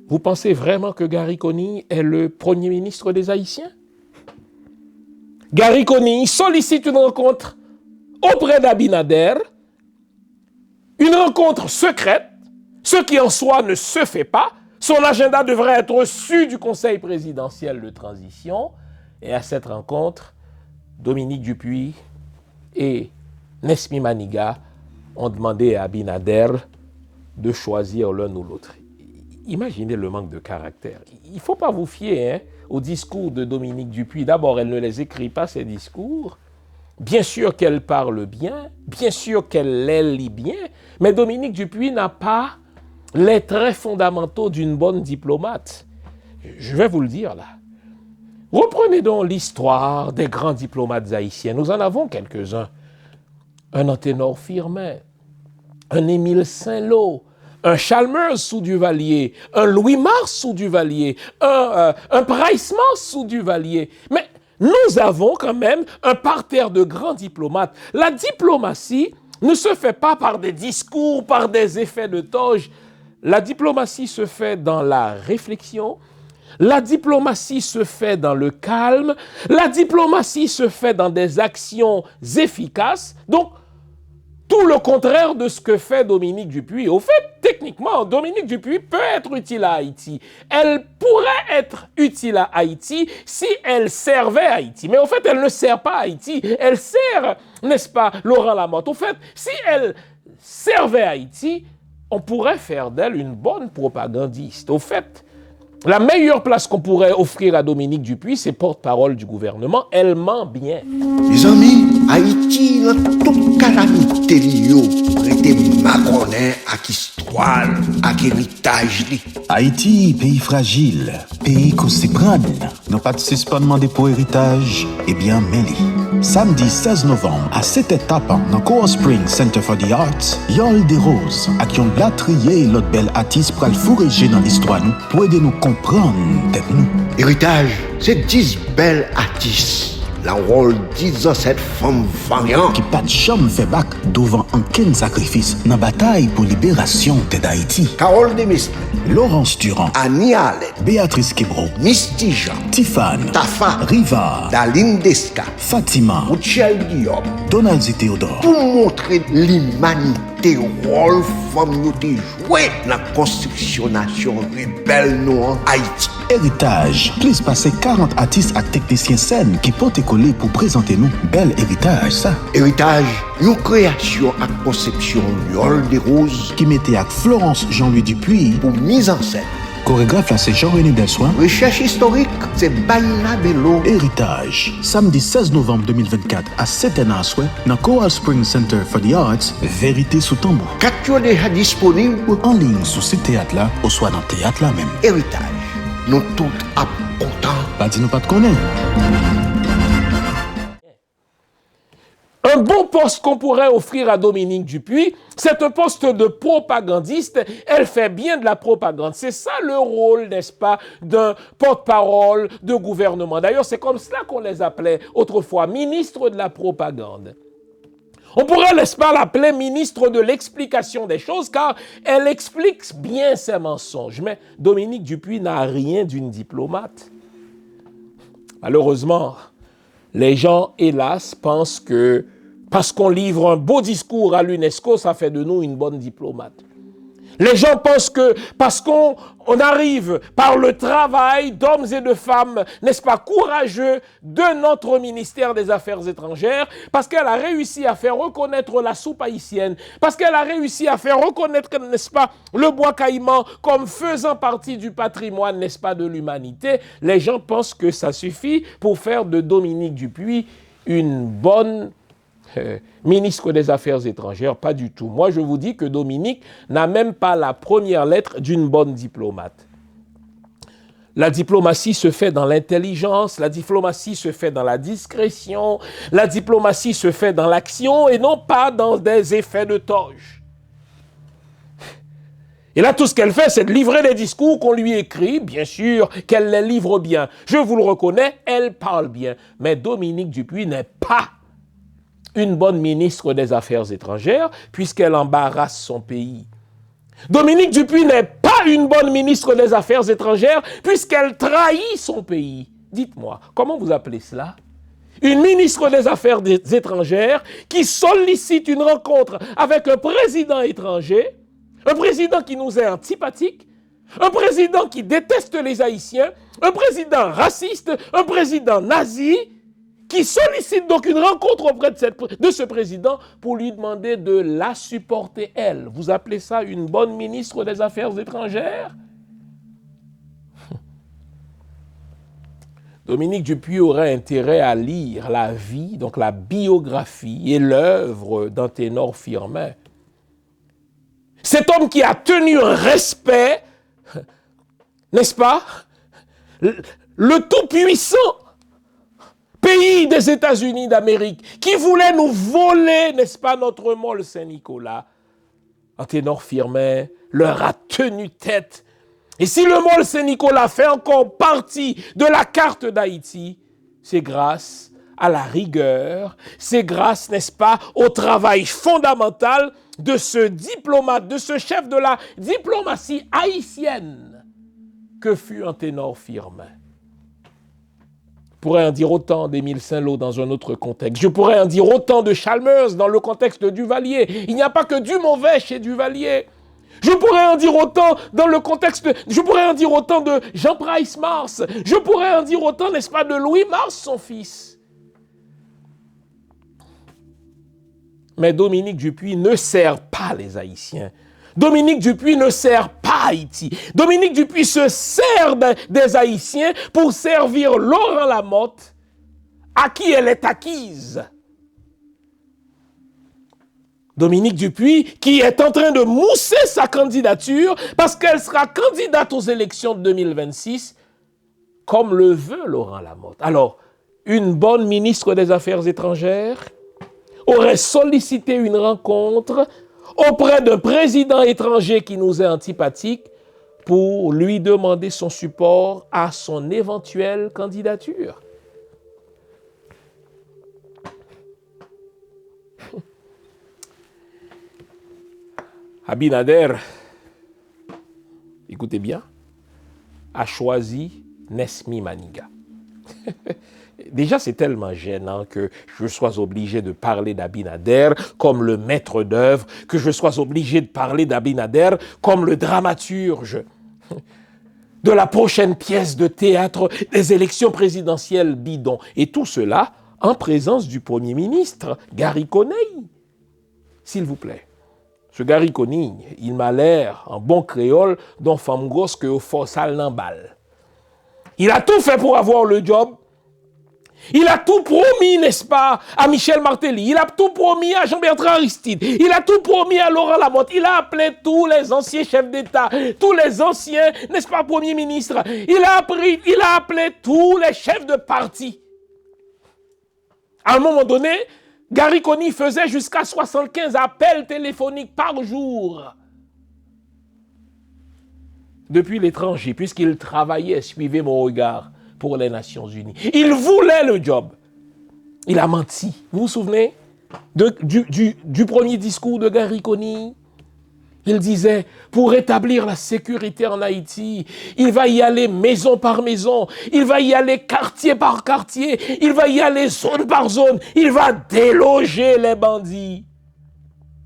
vous pensez vraiment que Gary Conille est le premier ministre des Haïtiens? Gary Conille sollicite une rencontre auprès d'Abinader, une rencontre secrète, ce qui en soi ne se fait pas. Son agenda devrait être reçu du Conseil présidentiel de transition. Et à cette rencontre, Dominique Dupuy et Nesmi Maniga ont demandé à Abinader de choisir l'un ou l'autre. Imaginez le manque de caractère. Il ne faut pas vous fier au discours de Dominique Dupuy. D'abord, elle ne les écrit pas, ces discours. Bien sûr qu'elle parle bien, bien sûr qu'elle les lit bien, mais Dominique Dupuy n'a pas les traits fondamentaux d'une bonne diplomate. Je vais vous le dire là. Reprenez donc l'histoire des grands diplomates haïtiens. Nous en avons quelques-uns. Un Anténor Firmin, un Émile Saint-Lô, un Chalmers sous Duvalier, un Louis-Mars sous Duvalier, un Price-Mars sous Duvalier. Mais nous avons quand même un parterre de grands diplomates. La diplomatie ne se fait pas par des discours, par des effets de toge. La diplomatie se fait dans la réflexion. La diplomatie se fait dans le calme. La diplomatie se fait dans des actions efficaces. Donc, tout le contraire de ce que fait Dominique Dupuy. Au fait, techniquement, Dominique Dupuy peut être utile à Haïti. Elle pourrait être utile à Haïti si elle servait Haïti. Mais au fait, elle ne sert pas Haïti. Elle sert, n'est-ce pas, Laurent Lamotte. Au fait, si elle servait Haïti, on pourrait faire d'elle une bonne propagandiste. Au fait, la meilleure place qu'on pourrait offrir à Dominique Dupuy, c'est porte-parole du gouvernement. Elle ment bien. Mes amis, Haïti, dans toute calamité, prêté Macronin à histoire, à héritage. Haïti, pays fragile, pays qu'on s'y prenne. Non pas de suspendement des pour héritage, eh bien, mêlé. Samedi 16 novembre, à cette étape, dans Coral Spring Center for the Arts, Yol des Roses, à qui on l'a trié l'autre belle artiste pour le fourrager dans l'histoire, nous, pour aider nous comprendre, tête nous. Héritage, c'est 10 belles artistes. La rôle 10 ans cette femme variante qui pas de chambre fait bac devant un ken sacrifice dans la bataille pour libération d'Haïti. Carole Demestre, Laurence Durand, Annie Allen, Béatrice Kebro, Misty Jean, Tiffane, Tafa, Riva, Daline Desca, Fatima, Michel Guillaume, Donald Théodore. Pour montrer l'humanité, rôle femme nous te joué dans la construction nation rebelle nous en Haïti. Héritage, plus passer 40 artistes et techniciens scène qui portent coller pour présenter nous bel héritage ça. Héritage, une création à conception Yol des Roses Qui mettait avec Florence Jean-Louis Dupuy. pour mise en scène. Chorégraphe là c'est Jean-René Delsoin. Recherche historique, c'est Baila Bello. Héritage, samedi 16 novembre 2024 à 7h dans Coral Spring Center for the Arts, Vérité sous tambour. Capture déjà disponible. En ligne sur ce théâtre là, ou soit dans le théâtre là même. Héritage, nous tous à content. Pas dis nous pas de connaître. Un bon poste qu'on pourrait offrir à Dominique Dupuy, c'est un poste de propagandiste. Elle fait bien de la propagande. C'est ça le rôle, n'est-ce pas, d'un porte-parole de gouvernement. D'ailleurs, c'est comme cela qu'on les appelait autrefois, ministres de la propagande. On pourrait, n'est-ce pas, l'appeler ministre de l'explication des choses, car elle explique bien ses mensonges. Mais Dominique Dupuy n'a rien d'une diplomate. Malheureusement, les gens, hélas, pensent que parce qu'on livre un beau discours à l'UNESCO, ça fait de nous une bonne diplomate. Les gens pensent que parce qu'on arrive par le travail d'hommes et de femmes, n'est-ce pas, courageux de notre ministère des Affaires étrangères, parce qu'elle a réussi à faire reconnaître la soupe haïtienne, parce qu'elle a réussi à faire reconnaître, n'est-ce pas, le bois caïman comme faisant partie du patrimoine, n'est-ce pas, de l'humanité, les gens pensent que ça suffit pour faire de Dominique Dupuis une bonne ministre des Affaires étrangères. Pas du tout. Moi, je vous dis que Dominique n'a même pas la première lettre d'une bonne diplomate. La diplomatie se fait dans l'intelligence, la diplomatie se fait dans la discrétion, la diplomatie se fait dans l'action et non pas dans des effets de toge. Et là, tout ce qu'elle fait, c'est de livrer des discours qu'on lui écrit, bien sûr qu'elle les livre bien. Je vous le reconnais, elle parle bien. Mais Dominique Dupuis n'est pas une bonne ministre des Affaires étrangères, puisqu'elle embarrasse son pays. Dominique Dupuis n'est pas une bonne ministre des Affaires étrangères, puisqu'elle trahit son pays. Dites-moi, comment vous appelez cela? Une ministre des Affaires étrangères qui sollicite une rencontre avec un président étranger, un président qui nous est antipathique, un président qui déteste les Haïtiens, un président raciste, un président nazi, qui sollicite donc une rencontre auprès de ce président pour lui demander de la supporter, elle. Vous appelez ça une bonne ministre des Affaires étrangères? Dominique Dupuis aurait intérêt à lire la vie, donc la biographie et l'œuvre d'Anténor Firmin. Cet homme qui a tenu un respect, n'est-ce pas, le tout-puissant pays des États-Unis d'Amérique, qui voulait nous voler, n'est-ce pas, notre mole Saint-Nicolas. Anténor Firmin leur a tenu tête. Et si le mole Saint-Nicolas fait encore partie de la carte d'Haïti, c'est grâce à la rigueur, c'est grâce, n'est-ce pas, au travail fondamental de ce diplomate, de ce chef de la diplomatie haïtienne que fut Anténor Firmin. Je pourrais en dire autant d'Émile Saint-Lô dans un autre contexte. Je pourrais en dire autant de Chalmers dans le contexte de Duvalier. Il n'y a pas que du mauvais chez Duvalier. Je pourrais en dire autant dans le contexte, je pourrais en dire autant de Jean Price Mars. Je pourrais en dire autant, n'est-ce pas, de Louis Mars, son fils. Mais Dominique Dupuis ne sert pas les Haïtiens. Dominique Dupuis ne sert pas Haïti. Dominique Dupuis se sert des Haïtiens pour servir Laurent Lamotte, à qui elle est acquise. Dominique Dupuis, qui est en train de mousser sa candidature parce qu'elle sera candidate aux élections de 2026, comme le veut Laurent Lamotte. Alors, une bonne ministre des Affaires étrangères aurait sollicité une rencontre auprès d'un président étranger qui nous est antipathique pour lui demander son support à son éventuelle candidature. Abinader, écoutez bien, a choisi Nesmi Maniga. Déjà, c'est tellement gênant que je sois obligé de parler d'Abinader comme le maître d'œuvre, que je sois obligé de parler d'Abinader comme le dramaturge de la prochaine pièce de théâtre des élections présidentielles bidon. Et tout cela en présence du Premier ministre, Gary Coney. S'il vous plaît. Ce Gary Coney, il m'a l'air, en bon créole, d'un femme grosse que au fort sale n'emballe. Il a tout fait pour avoir le job. Il a tout promis, n'est-ce pas, à Michel Martelly. Il a tout promis à Jean-Bertrand Aristide. Il a tout promis à Laurent Lamotte. Il a appelé tous les anciens chefs d'État, tous les anciens, n'est-ce pas, premiers ministres. Il a appelé tous les chefs de parti. À un moment donné, Gary Coney faisait jusqu'à 75 appels téléphoniques par jour. Depuis l'étranger, puisqu'il travaillait, suivez mon regard, pour les Nations Unies. Il voulait le job. Il a menti. Vous vous souvenez du premier discours de Gary Coney? Il disait, pour rétablir la sécurité en Haïti, il va y aller maison par maison, il va y aller quartier par quartier, il va y aller zone par zone, il va déloger les bandits.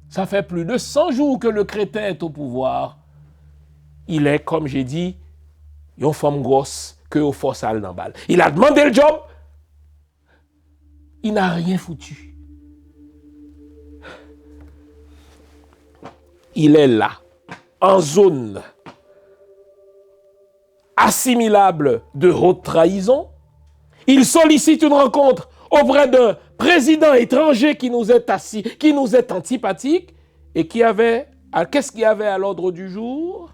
Ça fait plus de 100 jours que le crétin est au pouvoir. il est, comme j'ai dit, une femme grosse que au force à dans balle. Il a demandé le job, il n'a rien foutu. Il est là, en zone assimilable de haute trahison. Il sollicite une rencontre auprès d'un président étranger qui nous est antipathique et qu'est-ce qu'il y avait à l'ordre du jour?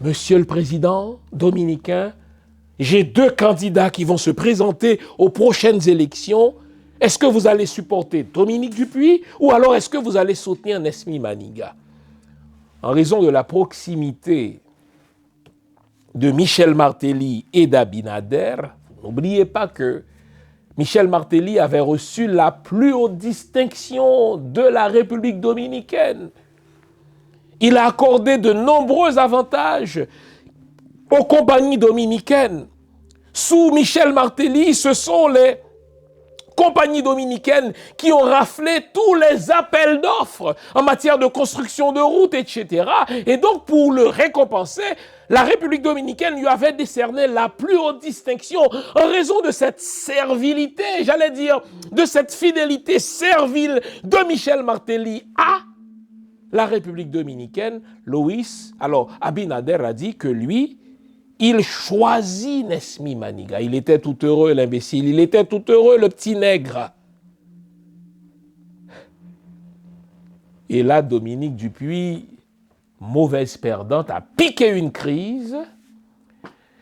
Monsieur le Président dominicain, j'ai 2 candidats qui vont se présenter aux prochaines élections. Est-ce que vous allez supporter Dominique Dupuis ou alors est-ce que vous allez soutenir Nesmi Maniga? En raison de la proximité de Michel Martelly et d'Abinader, n'oubliez pas que Michel Martelly avait reçu la plus haute distinction de la République dominicaine. Il a accordé de nombreux avantages aux compagnies dominicaines. Sous Michel Martelly, ce sont les compagnies dominicaines qui ont raflé tous les appels d'offres en matière de construction de routes, etc. Et donc, pour le récompenser, la République dominicaine lui avait décerné la plus haute distinction en raison de cette servilité, j'allais dire, de cette fidélité servile de Michel Martelly à la République dominicaine. Abinader a dit que lui, il choisit Nesmi Maniga. Il était tout heureux, l'imbécile. Il était tout heureux, le petit nègre. Et là, Dominique Dupuis, mauvaise perdante, a piqué une crise.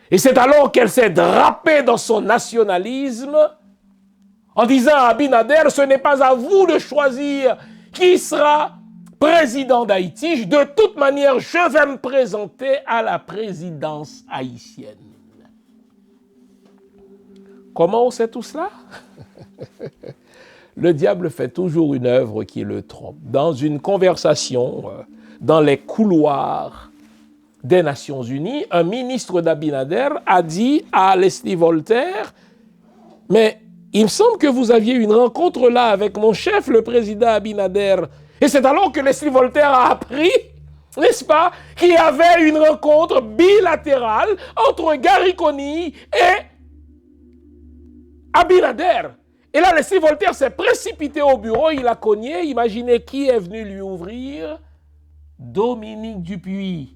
Et c'est alors qu'elle s'est drapée dans son nationalisme en disant à Abinader, ce n'est pas à vous de choisir qui sera président d'Haïti. De toute manière, je vais me présenter à la présidence haïtienne. Comment on sait tout cela? Le diable fait toujours une œuvre qui le trompe. Dans une conversation dans les couloirs des Nations Unies, un ministre d'Abinader a dit à Leslie Voltaire, « Mais il me semble que vous aviez une rencontre là avec mon chef, le président Abinader. » Et c'est alors que Leslie Voltaire a appris, n'est-ce pas, qu'il y avait une rencontre bilatérale entre Gary Coney et Abinader. Et là, Leslie Voltaire s'est précipité au bureau, il a cogné. Imaginez qui est venu lui ouvrir? Dominique Dupuis.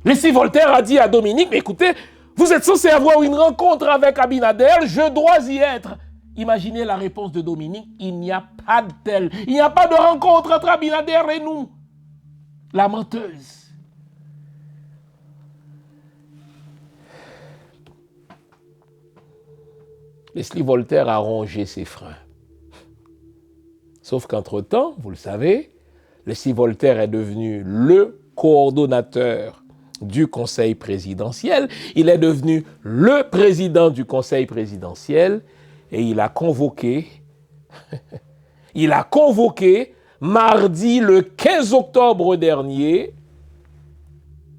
Leslie Voltaire a dit à Dominique, mais écoutez, vous êtes censé avoir une rencontre avec Abinader, je dois y être. Imaginez la réponse de Dominique, il n'y a pas de tel, il n'y a pas de rencontre entre Abinader et nous. La menteuse. Leslie Voltaire a rongé ses freins. Sauf qu'entre-temps, vous le savez, Leslie Voltaire est devenu le coordonnateur du Conseil présidentiel. Il est devenu le président du Conseil présidentiel et il a convoqué mardi le 15 octobre dernier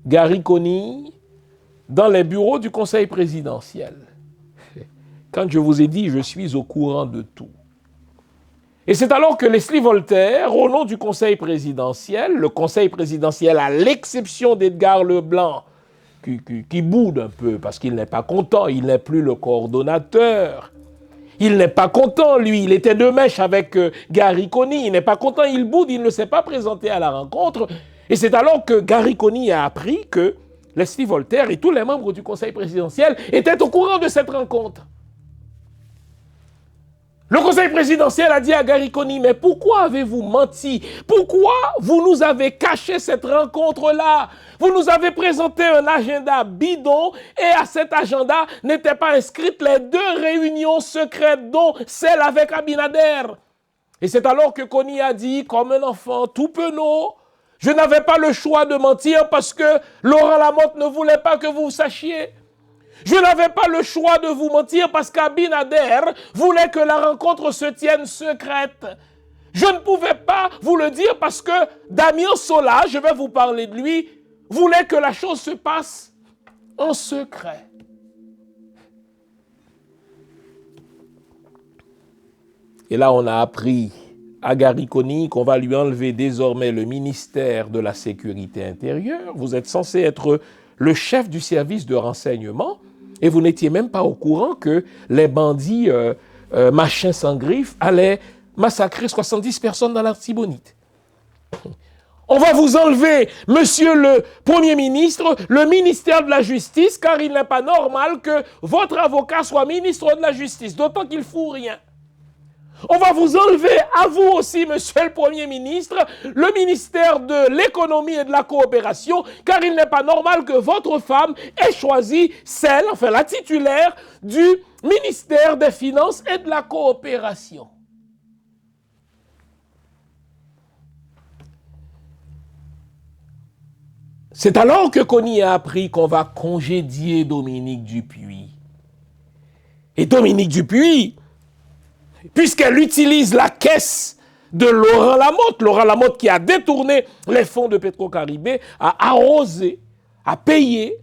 Gary Coney dans les bureaux du Conseil présidentiel. Quand je vous ai dit, je suis au courant de tout. Et c'est alors que Leslie Voltaire, au nom du Conseil présidentiel, le Conseil présidentiel, à l'exception d'Edgar Leblanc, qui boude un peu parce qu'il n'est pas content, il n'est plus le coordonnateur. Il n'est pas content, lui, il était de mèche avec Gary Coney, il n'est pas content, il boude, il ne s'est pas présenté à la rencontre. Et c'est alors que Gary Coney a appris que Leslie Voltaire et tous les membres du Conseil présidentiel étaient au courant de cette rencontre. Le Conseil présidentiel a dit à Gary Coney, mais pourquoi avez-vous menti? Pourquoi vous nous avez caché cette rencontre-là? Vous nous avez présenté un agenda bidon et à cet agenda n'étaient pas inscrites les 2 réunions secrètes, dont celle avec Abinader. Et c'est alors que Coney a dit, comme un enfant tout penaud, je n'avais pas le choix de mentir parce que Laurent Lamotte ne voulait pas que vous sachiez. Je n'avais pas le choix de vous mentir parce qu'Abinader voulait que la rencontre se tienne secrète. Je ne pouvais pas vous le dire parce que Damien Sola, je vais vous parler de lui, voulait que la chose se passe en secret. Et là, on a appris à Gary Coney qu'on va lui enlever désormais le ministère de la Sécurité intérieure. Vous êtes censé être le chef du service de renseignement et vous n'étiez même pas au courant que les bandits machins sans griffes allaient massacrer 70 personnes dans l'Artibonite. On va vous enlever, monsieur le Premier ministre, le ministère de la Justice, car il n'est pas normal que votre avocat soit ministre de la Justice, d'autant qu'il ne fout rien. On va vous enlever à vous aussi, monsieur le Premier ministre, le ministère de l'économie et de la coopération, car il n'est pas normal que votre femme ait choisi la titulaire du ministère des Finances et de la coopération. C'est alors que Coney a appris qu'on va congédier Dominique Dupuis. Et Dominique Dupuis, puisqu'elle utilise la caisse de Laurent Lamotte qui a détourné les fonds de Petro-Caribé, a arrosé, a payé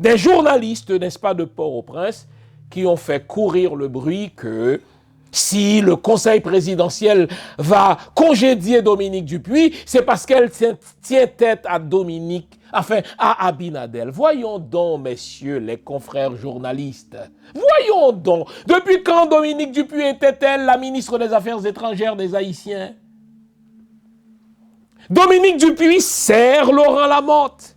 des journalistes, n'est-ce pas, de Port-au-Prince, qui ont fait courir le bruit que si le conseil présidentiel va congédier Dominique Dupuis, c'est parce qu'elle tient tête à à Abinadel. Voyons donc, messieurs les confrères journalistes. Voyons donc, depuis quand Dominique Dupuis était-elle la ministre des Affaires étrangères des Haïtiens? Dominique Dupuis sert Laurent Lamotte.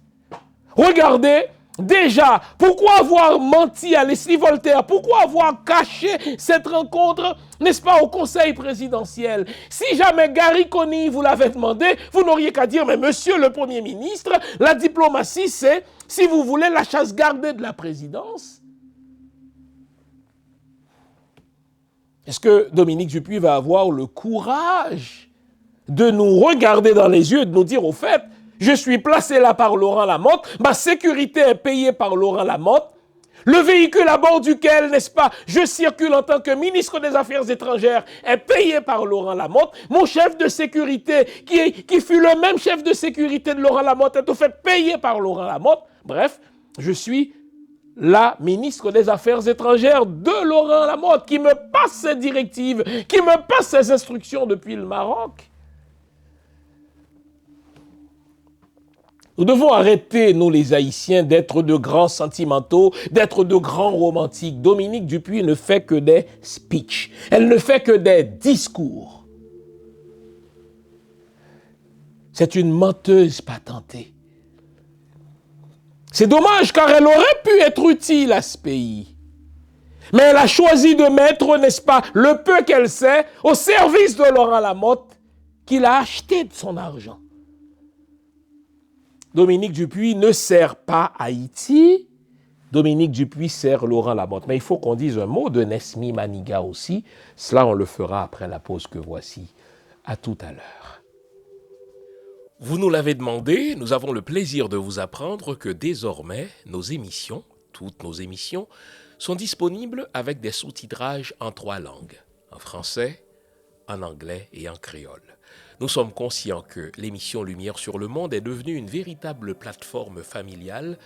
Regardez, déjà, pourquoi avoir menti à Leslie Voltaire? Pourquoi avoir caché cette rencontre, n'est-ce pas, au Conseil présidentiel? Si jamais Gary Coney vous l'avait demandé, vous n'auriez qu'à dire, mais monsieur le Premier ministre, la diplomatie, c'est, si vous voulez, la chasse gardée de la présidence. Est-ce que Dominique Dupuis va avoir le courage de nous regarder dans les yeux et de nous dire, au fait, je suis placé là par Laurent Lamotte, ma sécurité est payée par Laurent Lamotte, le véhicule à bord duquel, n'est-ce pas, je circule en tant que ministre des Affaires étrangères est payé par Laurent Lamotte, mon chef de sécurité, qui fut le même chef de sécurité de Laurent Lamotte, est au fait payé par Laurent Lamotte. Bref, je suis la ministre des Affaires étrangères de Laurent Lamotte, qui me passe ses directives, qui me passe ses instructions depuis le Maroc. Nous devons arrêter, nous les Haïtiens, d'être de grands sentimentaux, d'être de grands romantiques. Dominique Dupuis ne fait que des speeches. Elle ne fait que des discours. C'est une menteuse patentée. C'est dommage car elle aurait pu être utile à ce pays. Mais elle a choisi de mettre, n'est-ce pas, le peu qu'elle sait au service de Laurent Lamotte qu'il a acheté de son argent. Dominique Dupuis ne sert pas Haïti, Dominique Dupuis sert Laurent Lamotte. Mais il faut qu'on dise un mot de Nesmi Maniga aussi. Cela, on le fera après la pause que voici. À tout à l'heure. Vous nous l'avez demandé, nous avons le plaisir de vous apprendre que désormais, nos émissions, toutes nos émissions, sont disponibles avec des sous-titrages en 3 langues, en français, en anglais et en créole. Nous sommes conscients que l'émission Lumière sur le monde est devenue une véritable plateforme familiale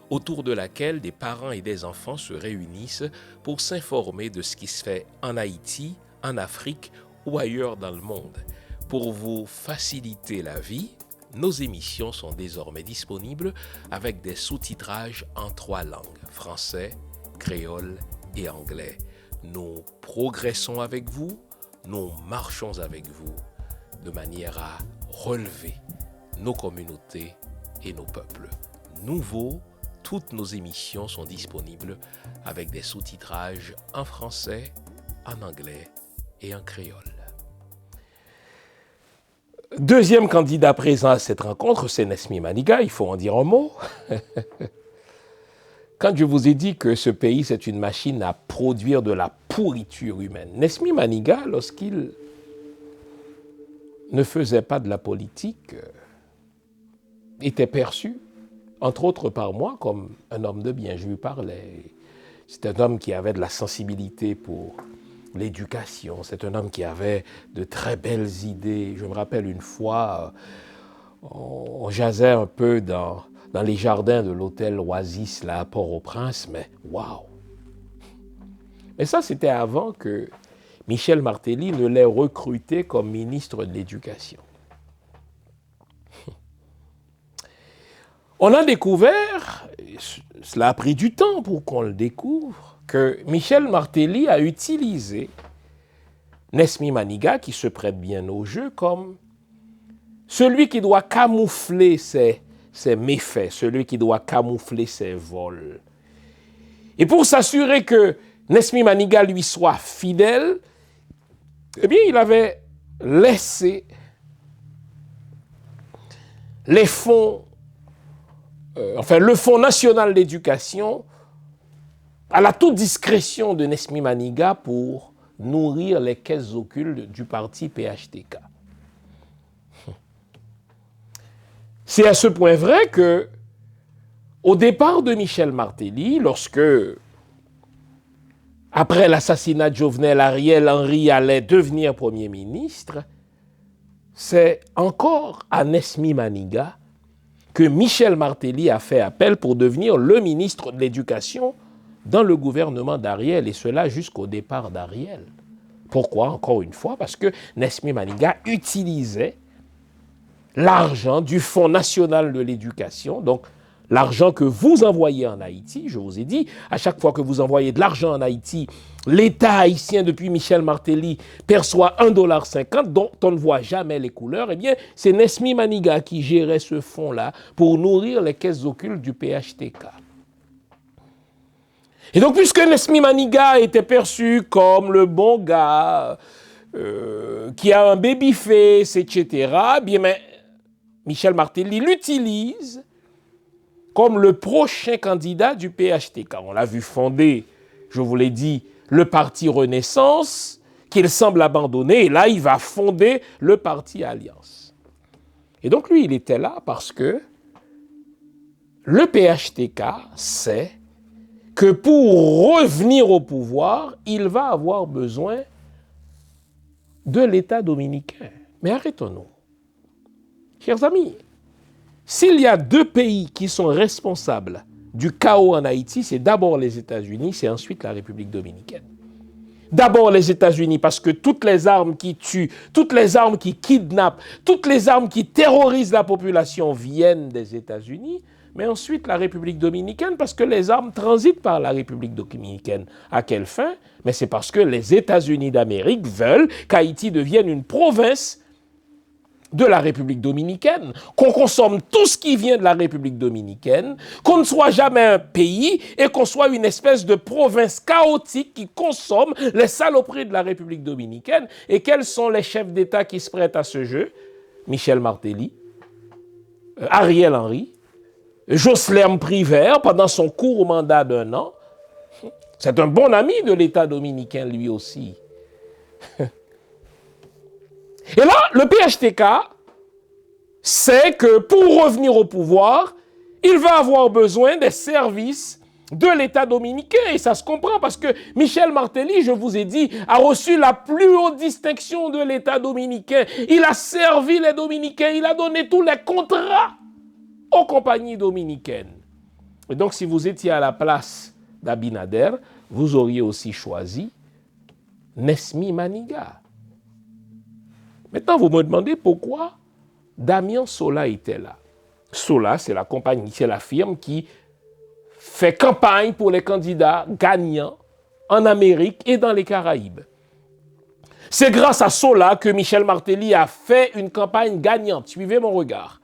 autour de laquelle des parents et des enfants se réunissent pour s'informer de ce qui se fait en Haïti, en Afrique ou ailleurs dans le monde. Pour vous faciliter la vie, nos émissions sont désormais disponibles avec des sous-titrages en 3 langues, français, créole et anglais. Nous progressons avec vous, nous marchons avec vous, de manière à relever nos communautés et nos peuples. Nouveau, toutes nos émissions sont disponibles avec des sous-titrages en français, en anglais et en créole. Deuxième candidat présent à cette rencontre, c'est Nesmi Maniga, il faut en dire un mot. Quand je vous ai dit que ce pays, c'est une machine à produire de la pourriture humaine, Nesmi Maniga, lorsqu'il ne faisait pas de la politique, était perçu, entre autres par moi, comme un homme de bien. Je lui parlais. C'est un homme qui avait de la sensibilité pour l'éducation. C'est un homme qui avait de très belles idées. Je me rappelle une fois, on jasait un peu dans les jardins de l'hôtel Oasis, là, à Port-au-Prince, mais waouh! Mais ça, c'était avant que Michel Martelly ne l'ait recruté comme ministre de l'Éducation. On a découvert, cela a pris du temps pour qu'on le découvre, que Michel Martelly a utilisé Nesmi Maniga, qui se prête bien au jeu, comme celui qui doit camoufler ses méfaits, celui qui doit camoufler ses vols. Et pour s'assurer que Nesmi Maniga lui soit fidèle, eh bien, il avait laissé les fonds, le Fonds national d'éducation à la toute discrétion de Nesmi Maniga pour nourrir les caisses occultes du parti PHTK. C'est à ce point vrai que, au départ de Michel Martelly, lorsque, après l'assassinat de Jovenel, Ariel Henry allait devenir Premier ministre, c'est encore à Nesmi Maniga que Michel Martelly a fait appel pour devenir le ministre de l'Éducation dans le gouvernement d'Ariel, et cela jusqu'au départ d'Ariel. Pourquoi? Encore une fois, parce que Nesmi Maniga utilisait l'argent du Fonds national de l'éducation, donc l'argent que vous envoyez en Haïti. Je vous ai dit, à chaque fois que vous envoyez de l'argent en Haïti, l'État haïtien, depuis Michel Martelly, perçoit $1,50 dont on ne voit jamais les couleurs. Eh bien, c'est Nesmi Maniga qui gérait ce fonds-là pour nourrir les caisses occultes du PHTK. Et donc, puisque Nesmi Maniga était perçu comme le bon gars, qui a un baby-face, etc., bien, mais Michel Martelly l'utilise comme le prochain candidat du PHTK. On l'a vu fonder, je vous l'ai dit, le parti Renaissance, qu'il semble abandonner, et là, il va fonder le parti Alliance. Et donc, lui, il était là parce que le PHTK sait que pour revenir au pouvoir, il va avoir besoin de l'État dominicain. Mais arrêtons-nous. Chers amis, s'il y a deux pays qui sont responsables du chaos en Haïti, c'est d'abord les États-Unis, c'est ensuite la République dominicaine. D'abord les États-Unis, parce que toutes les armes qui tuent, toutes les armes qui kidnappent, toutes les armes qui terrorisent la population viennent des États-Unis, mais ensuite la République dominicaine, parce que les armes transitent par la République dominicaine. À quelle fin? Mais c'est parce que les États-Unis d'Amérique veulent qu'Haïti devienne une province de la République dominicaine, qu'on consomme tout ce qui vient de la République dominicaine, qu'on ne soit jamais un pays et qu'on soit une espèce de province chaotique qui consomme les saloperies de la République dominicaine. Et quels sont les chefs d'État qui se prêtent à ce jeu? Michel Martelly, Ariel Henry, Jocelyn Privert pendant son court mandat d'1 an. C'est un bon ami de l'État dominicain lui aussi. Et là, le PHTK sait que pour revenir au pouvoir, il va avoir besoin des services de l'État dominicain. Et ça se comprend parce que Michel Martelly, je vous ai dit, a reçu la plus haute distinction de l'État dominicain. Il a servi les Dominicains, il a donné tous les contrats aux compagnies dominicaines. Et donc, si vous étiez à la place d'Abinader, vous auriez aussi choisi Nesmi Maniga. Maintenant, vous me demandez pourquoi Damien Sola était là. Sola, c'est la compagnie, c'est la firme qui fait campagne pour les candidats gagnants en Amérique et dans les Caraïbes. C'est grâce à Sola que Michel Martelly a fait une campagne gagnante. Suivez mon regard.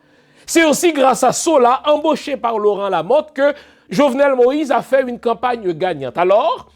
C'est aussi grâce à Sola, embauché par Laurent Lamotte, que Jovenel Moïse a fait une campagne gagnante. Alors,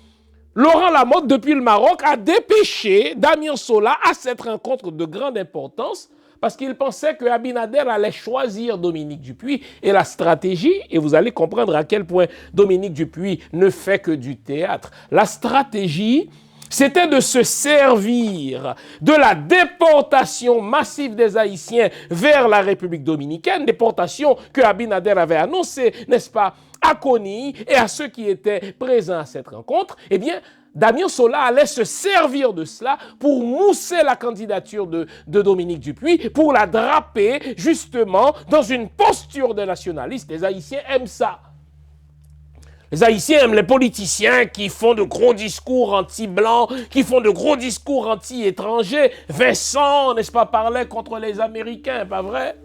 Laurent Lamotte, depuis le Maroc, a dépêché Damien Sola à cette rencontre de grande importance parce qu'il pensait que Abinader allait choisir Dominique Dupuis et la stratégie, et vous allez comprendre à quel point Dominique Dupuis ne fait que du théâtre. La stratégie, c'était de se servir de la déportation massive des Haïtiens vers la République dominicaine, déportation que Abinader avait annoncée, n'est-ce pas, à Kony et à ceux qui étaient présents à cette rencontre. Eh bien, Damien Sola allait se servir de cela pour mousser la candidature de Dominique Dupuis, pour la draper justement dans une posture de nationaliste. Les Haïtiens aiment ça. Les Haïtiens aiment les politiciens qui font de gros discours anti-blancs, qui font de gros discours anti-étrangers. Vincent, n'est-ce pas, parlait contre les Américains, pas vrai?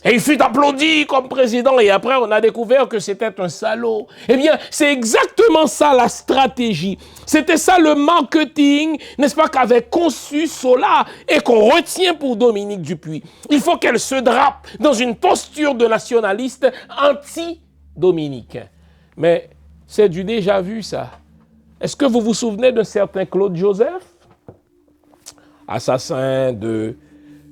Et il fut applaudi comme président et après on a découvert que c'était un salaud. Eh bien, c'est exactement ça la stratégie. C'était ça le marketing, n'est-ce pas, qu'avait conçu Sola et qu'on retient pour Dominique Dupuis. Il faut qu'elle se drape dans une posture de nationaliste anti-dominicain. Mais c'est du déjà vu ça. Est-ce que vous vous souvenez d'un certain Claude Joseph, assassin de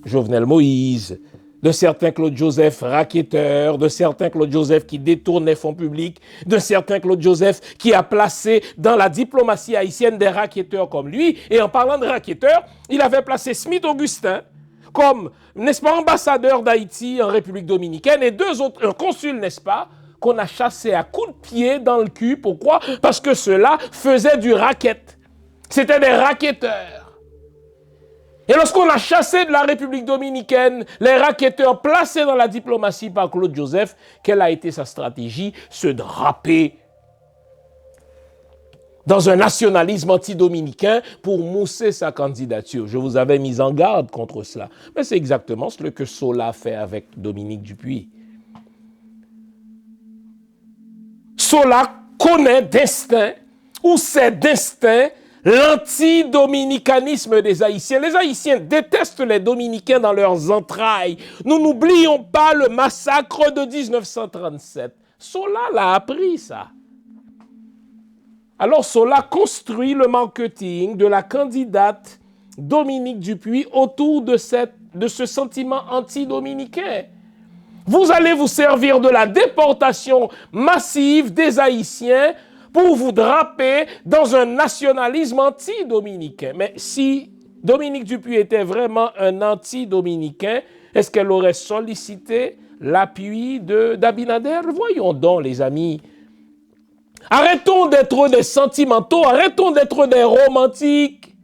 Jovenel Moïse, de certains Claude Joseph racketteurs, de certains Claude Joseph qui détournaient fonds publics, de certains Claude Joseph qui a placé dans la diplomatie haïtienne des racketteurs comme lui. Et en parlant de racketteurs, il avait placé Smith Augustin comme, n'est-ce pas, ambassadeur d'Haïti en République dominicaine et deux autres, un consul, n'est-ce pas, qu'on a chassé à coups de pied dans le cul. Pourquoi? Parce que ceux-là faisaient du racket. C'était des racketteurs. Et lorsqu'on a chassé de la République dominicaine les racketteurs placés dans la diplomatie par Claude Joseph, quelle a été sa stratégie? Se draper dans un nationalisme anti-dominicain pour mousser sa candidature. Je vous avais mis en garde contre cela. Mais c'est exactement ce que Sola fait avec Dominique Dupuis. Sola connaît d'instinct, ou c'est d'instinct, l'anti-dominicanisme des Haïtiens. Les Haïtiens détestent les Dominicains dans leurs entrailles. Nous n'oublions pas le massacre de 1937. Sola l'a appris, ça. Alors Sola construit le marketing de la candidate Dominique Dupuis autour de ce sentiment anti-dominicain. Vous allez vous servir de la déportation massive des Haïtiens pour vous draper dans un nationalisme anti-dominicain. Mais si Dominique Dupuis était vraiment un anti-dominicain, est-ce qu'elle aurait sollicité l'appui d'Abinader? Voyons donc, les amis. Arrêtons d'être des sentimentaux, arrêtons d'être des romantiques.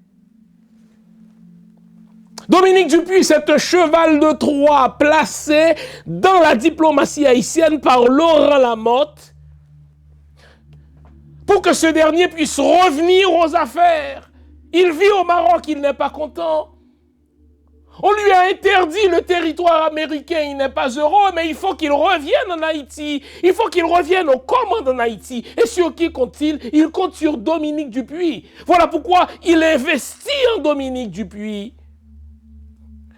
Dominique Dupuis, c'est un cheval de Troie placé dans la diplomatie haïtienne par Laurent Lamotte, pour que ce dernier puisse revenir aux affaires. Il vit au Maroc, il n'est pas content. On lui a interdit le territoire américain, il n'est pas heureux, mais il faut qu'il revienne en Haïti. Il faut qu'il revienne aux commandes en Haïti. Et sur qui compte-t-il? Il compte sur Dominique Dupuis. Voilà pourquoi il investit en Dominique Dupuis.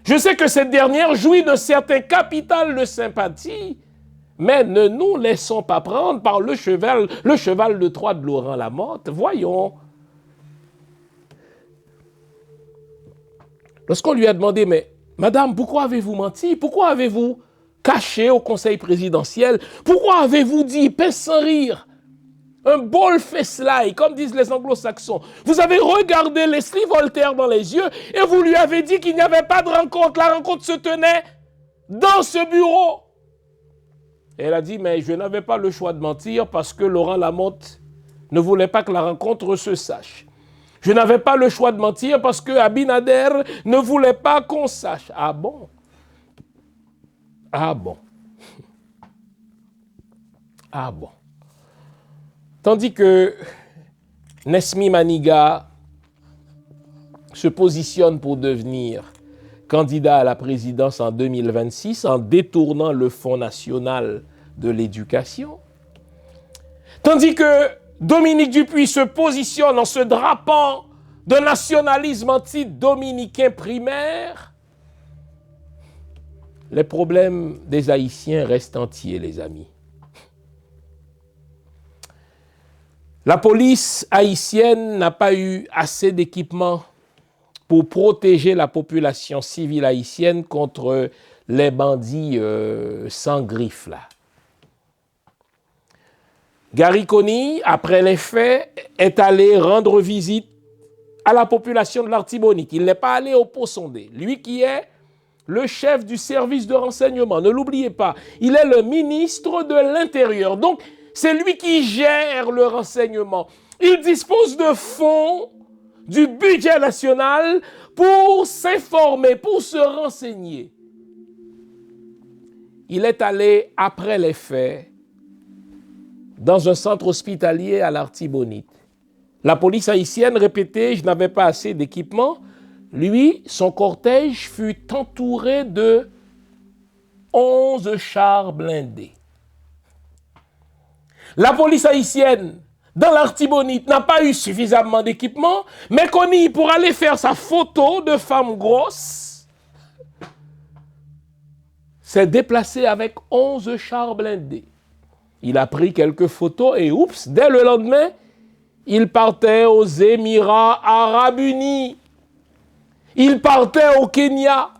Je sais que cette dernière jouit d'un certain capital de sympathie, mais ne nous laissons pas prendre par le cheval de Troie de Laurent Lamotte. Voyons. Lorsqu'on lui a demandé, mais madame, pourquoi avez-vous menti? Pourquoi avez-vous caché au conseil présidentiel? Pourquoi avez-vous dit, pince sans rire, un bold-faced lie, comme disent les anglo-saxons? Vous avez regardé Leslie Voltaire dans les yeux et vous lui avez dit qu'il n'y avait pas de rencontre. La rencontre se tenait dans ce bureau. Et elle a dit, mais je n'avais pas le choix de mentir parce que Laurent Lamotte ne voulait pas que la rencontre se sache. Je n'avais pas le choix de mentir parce que Abinader ne voulait pas qu'on sache. Ah bon? Ah bon? Ah bon? Tandis que Nesmi Maniga se positionne pour devenir candidat à la présidence en 2026 en détournant le Fonds national de l'éducation. Tandis que Dominique Dupuis se positionne en se drapant de nationalisme anti-dominicain primaire. Les problèmes des Haïtiens restent entiers, les amis. La police haïtienne n'a pas eu assez d'équipements pour protéger la population civile haïtienne contre les bandits sans griffes, là. Gary Coney, après les faits, est allé rendre visite à la population de l'Artibonite. Il n'est pas allé au Pot-Sondé. Lui qui est le chef du service de renseignement, ne l'oubliez pas, il est le ministre de l'Intérieur. Donc, c'est lui qui gère le renseignement. Il dispose de fonds du budget national pour s'informer, pour se renseigner. Il est allé, après les faits, dans un centre hospitalier à l'Artibonite. La police haïtienne répétait « Je n'avais pas assez d'équipement ». Lui, son cortège fut entouré de 11 chars blindés. La police haïtienne, dans l'Artibonite, n'a pas eu suffisamment d'équipement, mais Kony, pour aller faire sa photo de femme grosse, s'est déplacé avec 11 chars blindés. Il a pris quelques photos et oups, dès le lendemain, il partait aux Émirats Arabes Unis. Il partait au Kenya.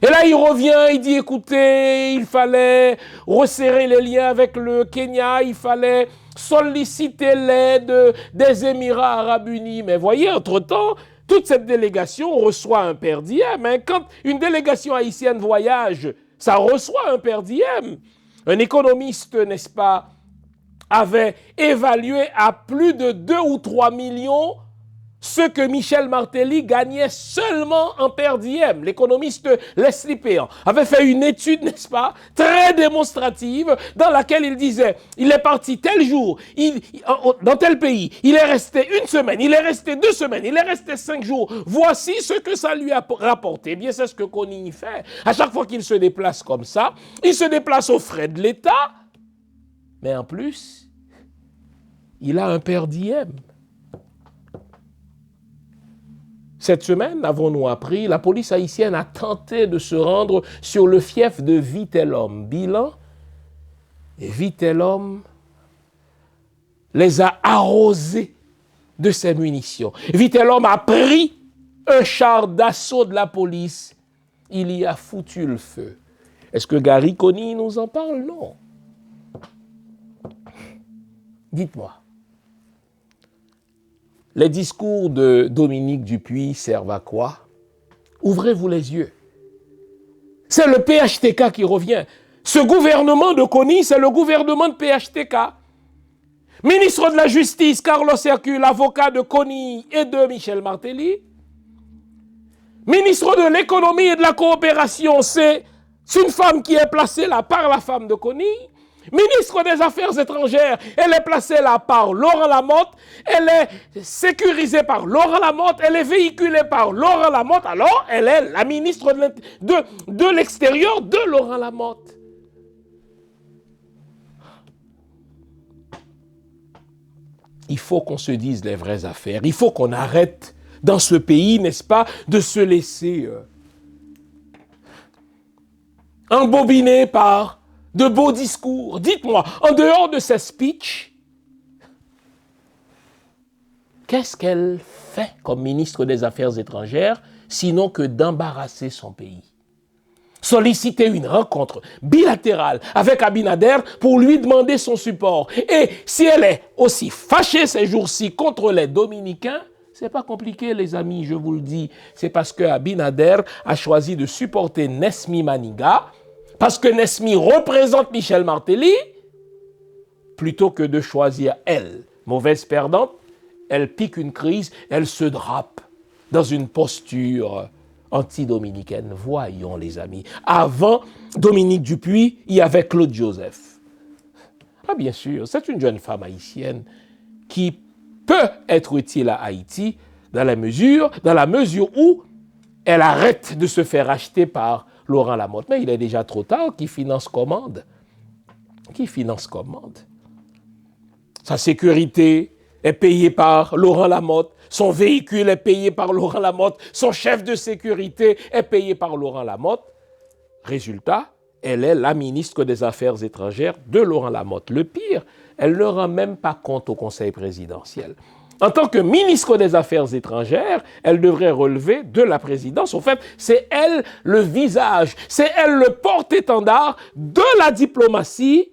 Et là, il revient, il dit, écoutez, il fallait resserrer les liens avec le Kenya, il fallait solliciter l'aide des Émirats Arabes Unis. Mais voyez, entre-temps, toute cette délégation reçoit un per diem. Hein. Quand une délégation haïtienne voyage, ça reçoit un per diem. Un économiste, n'est-ce pas, avait évalué à plus de 2 ou 3 millions ce que Michel Martelly gagnait seulement en per diem. L'économiste Leslie Péan avait fait une étude, n'est-ce pas, très démonstrative, dans laquelle il disait, il est parti tel jour, dans tel pays, il est resté 1 semaine, il est resté 2 semaines, il est resté 5 jours. Voici ce que ça lui a rapporté. Eh bien, c'est ce que Kony fait. À chaque fois qu'il se déplace comme ça, il se déplace aux frais de l'État, mais en plus, il a un per diem. Cette semaine, avons-nous appris, la police haïtienne a tenté de se rendre sur le fief de Vitellum. Bilan, et Vitellum les a arrosés de ses munitions. Vitellum a pris un char d'assaut de la police. Il y a foutu le feu. Est-ce que Gary Kony nous en parle? Non. Dites-moi. Les discours de Dominique Dupuis servent à quoi? Ouvrez-vous les yeux. C'est le PHTK qui revient. Ce gouvernement de Kony, c'est le gouvernement de PHTK. Ministre de la Justice, Carlos Hercule, avocat de Kony et de Michel Martelly. Ministre de l'Économie et de la Coopération, c'est une femme qui est placée là par la femme de Kony. Ministre des Affaires étrangères, elle est placée là par Laurent Lamotte, elle est sécurisée par Laurent Lamotte, elle est véhiculée par Laurent Lamotte, alors elle est la ministre de l'extérieur de Laurent Lamotte. Il faut qu'on se dise les vraies affaires, il faut qu'on arrête dans ce pays, n'est-ce pas, de se laisser embobiner par de beaux discours. Dites-moi, en dehors de ces speeches, qu'est-ce qu'elle fait comme ministre des Affaires étrangères, sinon que d'embarrasser son pays? Solliciter une rencontre bilatérale avec Abinader pour lui demander son support. Et si elle est aussi fâchée ces jours-ci contre les Dominicains, c'est pas compliqué, les amis, je vous le dis. C'est parce que Abinader a choisi de supporter Nesmi Maniga, parce que Nesmi représente Michel Martelly, plutôt que de choisir elle. Mauvaise perdante, elle pique une crise, elle se drape dans une posture anti-dominicaine. Voyons les amis. Avant Dominique Dupuis, il y avait Claude Joseph. Ah bien sûr, c'est une jeune femme haïtienne qui peut être utile à Haïti dans la mesure où elle arrête de se faire acheter par Laurent Lamotte. Mais il est déjà trop tard. Qui finance commande? Qui finance commande? Sa sécurité est payée par Laurent Lamotte. Son véhicule est payé par Laurent Lamotte. Son chef de sécurité est payé par Laurent Lamotte. Résultat, elle est la ministre des Affaires étrangères de Laurent Lamotte. Le pire, elle ne rend même pas compte au Conseil présidentiel. En tant que ministre des Affaires étrangères, elle devrait relever de la présidence. Au fait, c'est elle le visage, c'est elle le porte-étendard de la diplomatie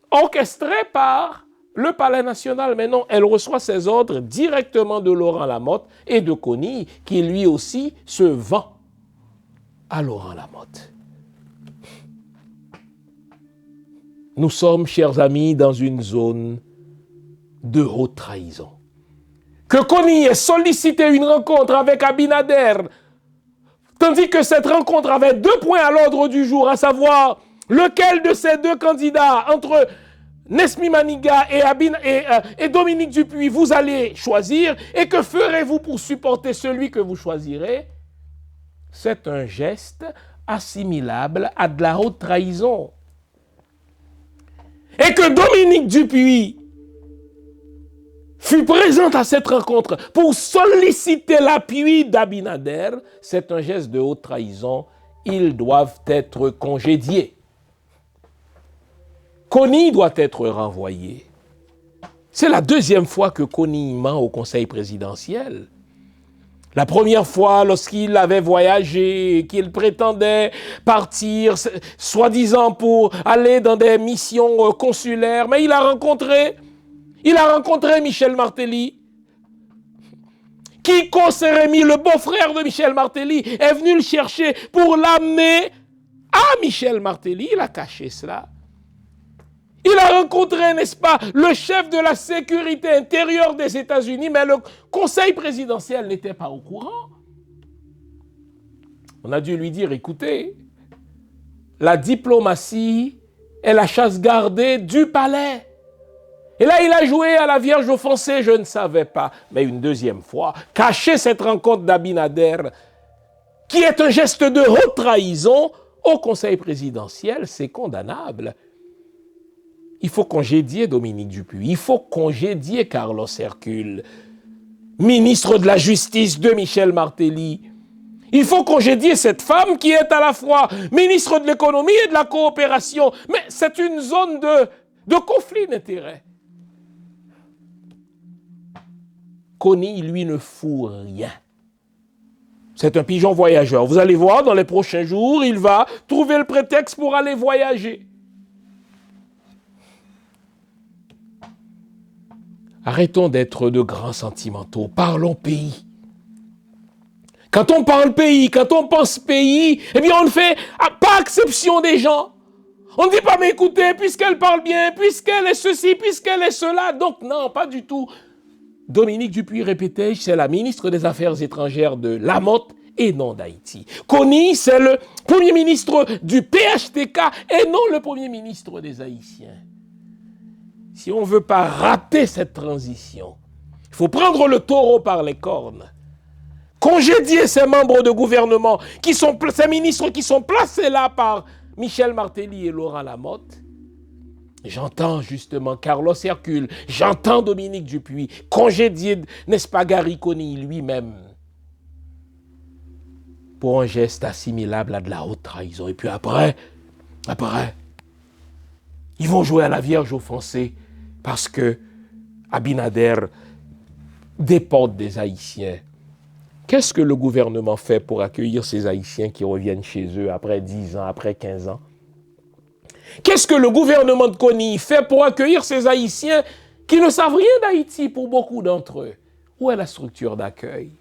orchestrée par le Palais national. Mais non, elle reçoit ses ordres directement de Laurent Lamotte et de Kony, qui lui aussi se vend à Laurent Lamotte. Nous sommes, chers amis, dans une zone de haute trahison. Que Kony ait sollicité une rencontre avec Abinader, tandis que cette rencontre avait 2 points à l'ordre du jour, à savoir lequel de ces 2 candidats entre Nesmi Maniga et Dominique Dupuis, vous allez choisir. Et que ferez-vous pour supporter celui que vous choisirez? C'est un geste assimilable à de la haute trahison. Et que Dominique Dupuis fut présente à cette rencontre pour solliciter l'appui d'Abinader, c'est un geste de haute trahison. Ils doivent être congédiés. Kony doit être renvoyé. C'est la deuxième fois que Kony ment au Conseil présidentiel. La première fois, lorsqu'il avait voyagé, qu'il prétendait partir, soi-disant pour aller dans des missions consulaires, mais il a rencontré Michel Martelly. Kiko Sérémy, le beau-frère de Michel Martelly, est venu le chercher pour l'amener à Michel Martelly. Il a caché cela. Il a rencontré, n'est-ce pas, le chef de la sécurité intérieure des États-Unis, mais le Conseil présidentiel n'était pas au courant. On a dû lui dire, écoutez, la diplomatie est la chasse gardée du palais. Et là, il a joué à la Vierge offensée, je ne savais pas. Mais une deuxième fois, cacher cette rencontre d'Abinader, qui est un geste de haute trahison, au Conseil présidentiel, c'est condamnable. Il faut congédier Dominique Dupuis, il faut congédier Carlos Hercule, ministre de la Justice de Michel Martelly. Il faut congédier cette femme qui est à la fois ministre de l'Économie et de la Coopération. Mais c'est une zone de conflit d'intérêts. Kony, lui, ne fout rien. C'est un pigeon voyageur. Vous allez voir, dans les prochains jours, il va trouver le prétexte pour aller voyager. Arrêtons d'être de grands sentimentaux. Parlons pays. Quand on parle pays, quand on pense pays, eh bien on ne fait pas exception des gens. On ne dit pas, mais écoutez, puisqu'elle parle bien, puisqu'elle est ceci, puisqu'elle est cela. Donc non, pas du tout. Dominique Dupuis, répétais-je, c'est la ministre des Affaires étrangères de Lamotte et non d'Haïti. Kony, c'est le premier ministre du PHTK et non le premier ministre des Haïtiens. Si on ne veut pas rater cette transition, il faut prendre le taureau par les cornes, congédier ces membres de gouvernement, ces ministres qui sont placés là par Michel Martelly et Laurent Lamotte. J'entends justement Carlos Hercule, j'entends Dominique Dupuis, congédier, n'est-ce pas, Gary Kony lui-même, pour un geste assimilable à de la haute trahison. Et puis après, ils vont jouer à la Vierge offensée parce que Abinader déporte des Haïtiens. Qu'est-ce que le gouvernement fait pour accueillir ces Haïtiens qui reviennent chez eux après 10 ans, après 15 ans? Qu'est-ce que le gouvernement de Kony fait pour accueillir ces Haïtiens qui ne savent rien d'Haïti pour beaucoup d'entre eux? Où est la structure d'accueil?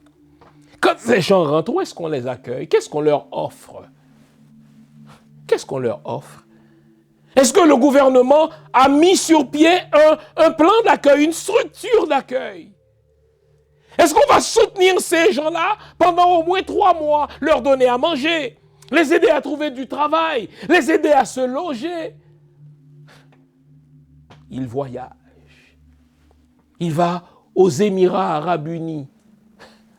Quand ces gens rentrent, où est-ce qu'on les accueille? Qu'est-ce qu'on leur offre? Qu'est-ce qu'on leur offre? Est-ce que le gouvernement a mis sur pied un plan d'accueil, une structure d'accueil? Est-ce qu'on va soutenir ces gens-là pendant au moins 3 mois, leur donner à manger, les aider à trouver du travail, les aider à se loger? Il voyage. Il va aux Émirats arabes unis.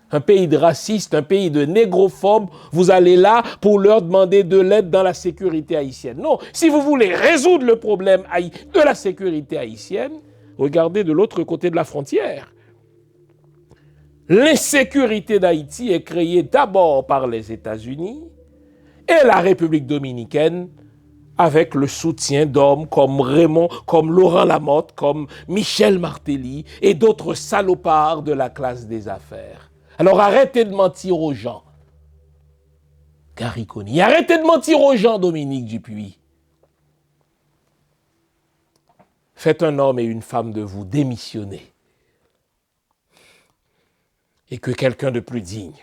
Un pays de racistes, un pays de négrophobes, vous allez là pour leur demander de l'aide dans la sécurité haïtienne. Non, si vous voulez résoudre le problème de la sécurité haïtienne, regardez de l'autre côté de la frontière. L'insécurité d'Haïti est créée d'abord par les États-Unis et la République dominicaine avec le soutien d'hommes comme Raymond, comme Laurent Lamotte, comme Michel Martelly et d'autres salopards de la classe des affaires. Alors arrêtez de mentir aux gens, Gary Kony. Arrêtez de mentir aux gens, Dominique Dupuis. Faites un homme et une femme de vous, démissionnez. Et que quelqu'un de plus digne,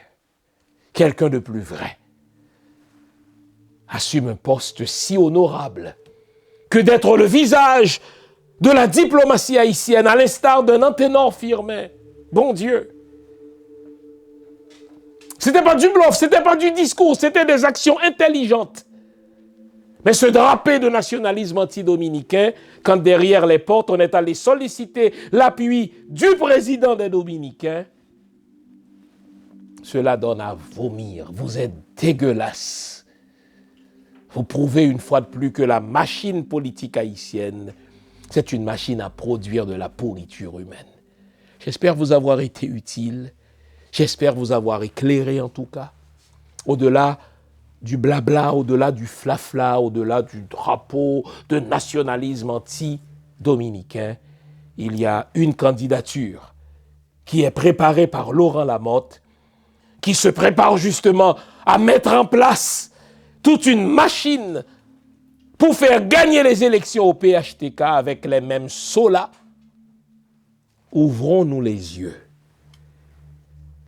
quelqu'un de plus vrai, assume un poste si honorable que d'être le visage de la diplomatie haïtienne, à l'instar d'un Anténor Firmin. Bon Dieu! C'était pas du bluff, c'était pas du discours, c'était des actions intelligentes. Mais se draper de nationalisme anti-dominicain, quand derrière les portes, on est allé solliciter l'appui du président des Dominicains, cela donne à vomir. Vous êtes dégueulasse. Vous prouvez une fois de plus que la machine politique haïtienne, c'est une machine à produire de la pourriture humaine. J'espère vous avoir été utile. J'espère vous avoir éclairé en tout cas. Au-delà du blabla, au-delà du flafla, au-delà du drapeau de nationalisme anti-dominicain, il y a une candidature qui est préparée par Laurent Lamotte, qui se prépare justement à mettre en place toute une machine pour faire gagner les élections au PHTK avec les mêmes solas. Ouvrons-nous les yeux,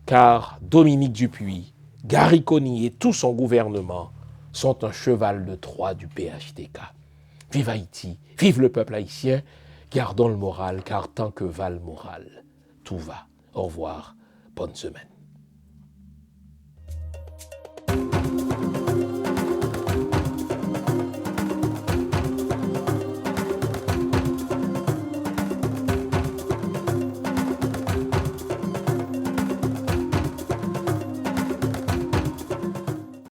car Dominique Dupuis, Gary Conille et tout son gouvernement sont un cheval de Troie du PHTK. Vive Haïti, vive le peuple haïtien, gardons le moral, car tant que va le moral, tout va. Au revoir, bonne semaine.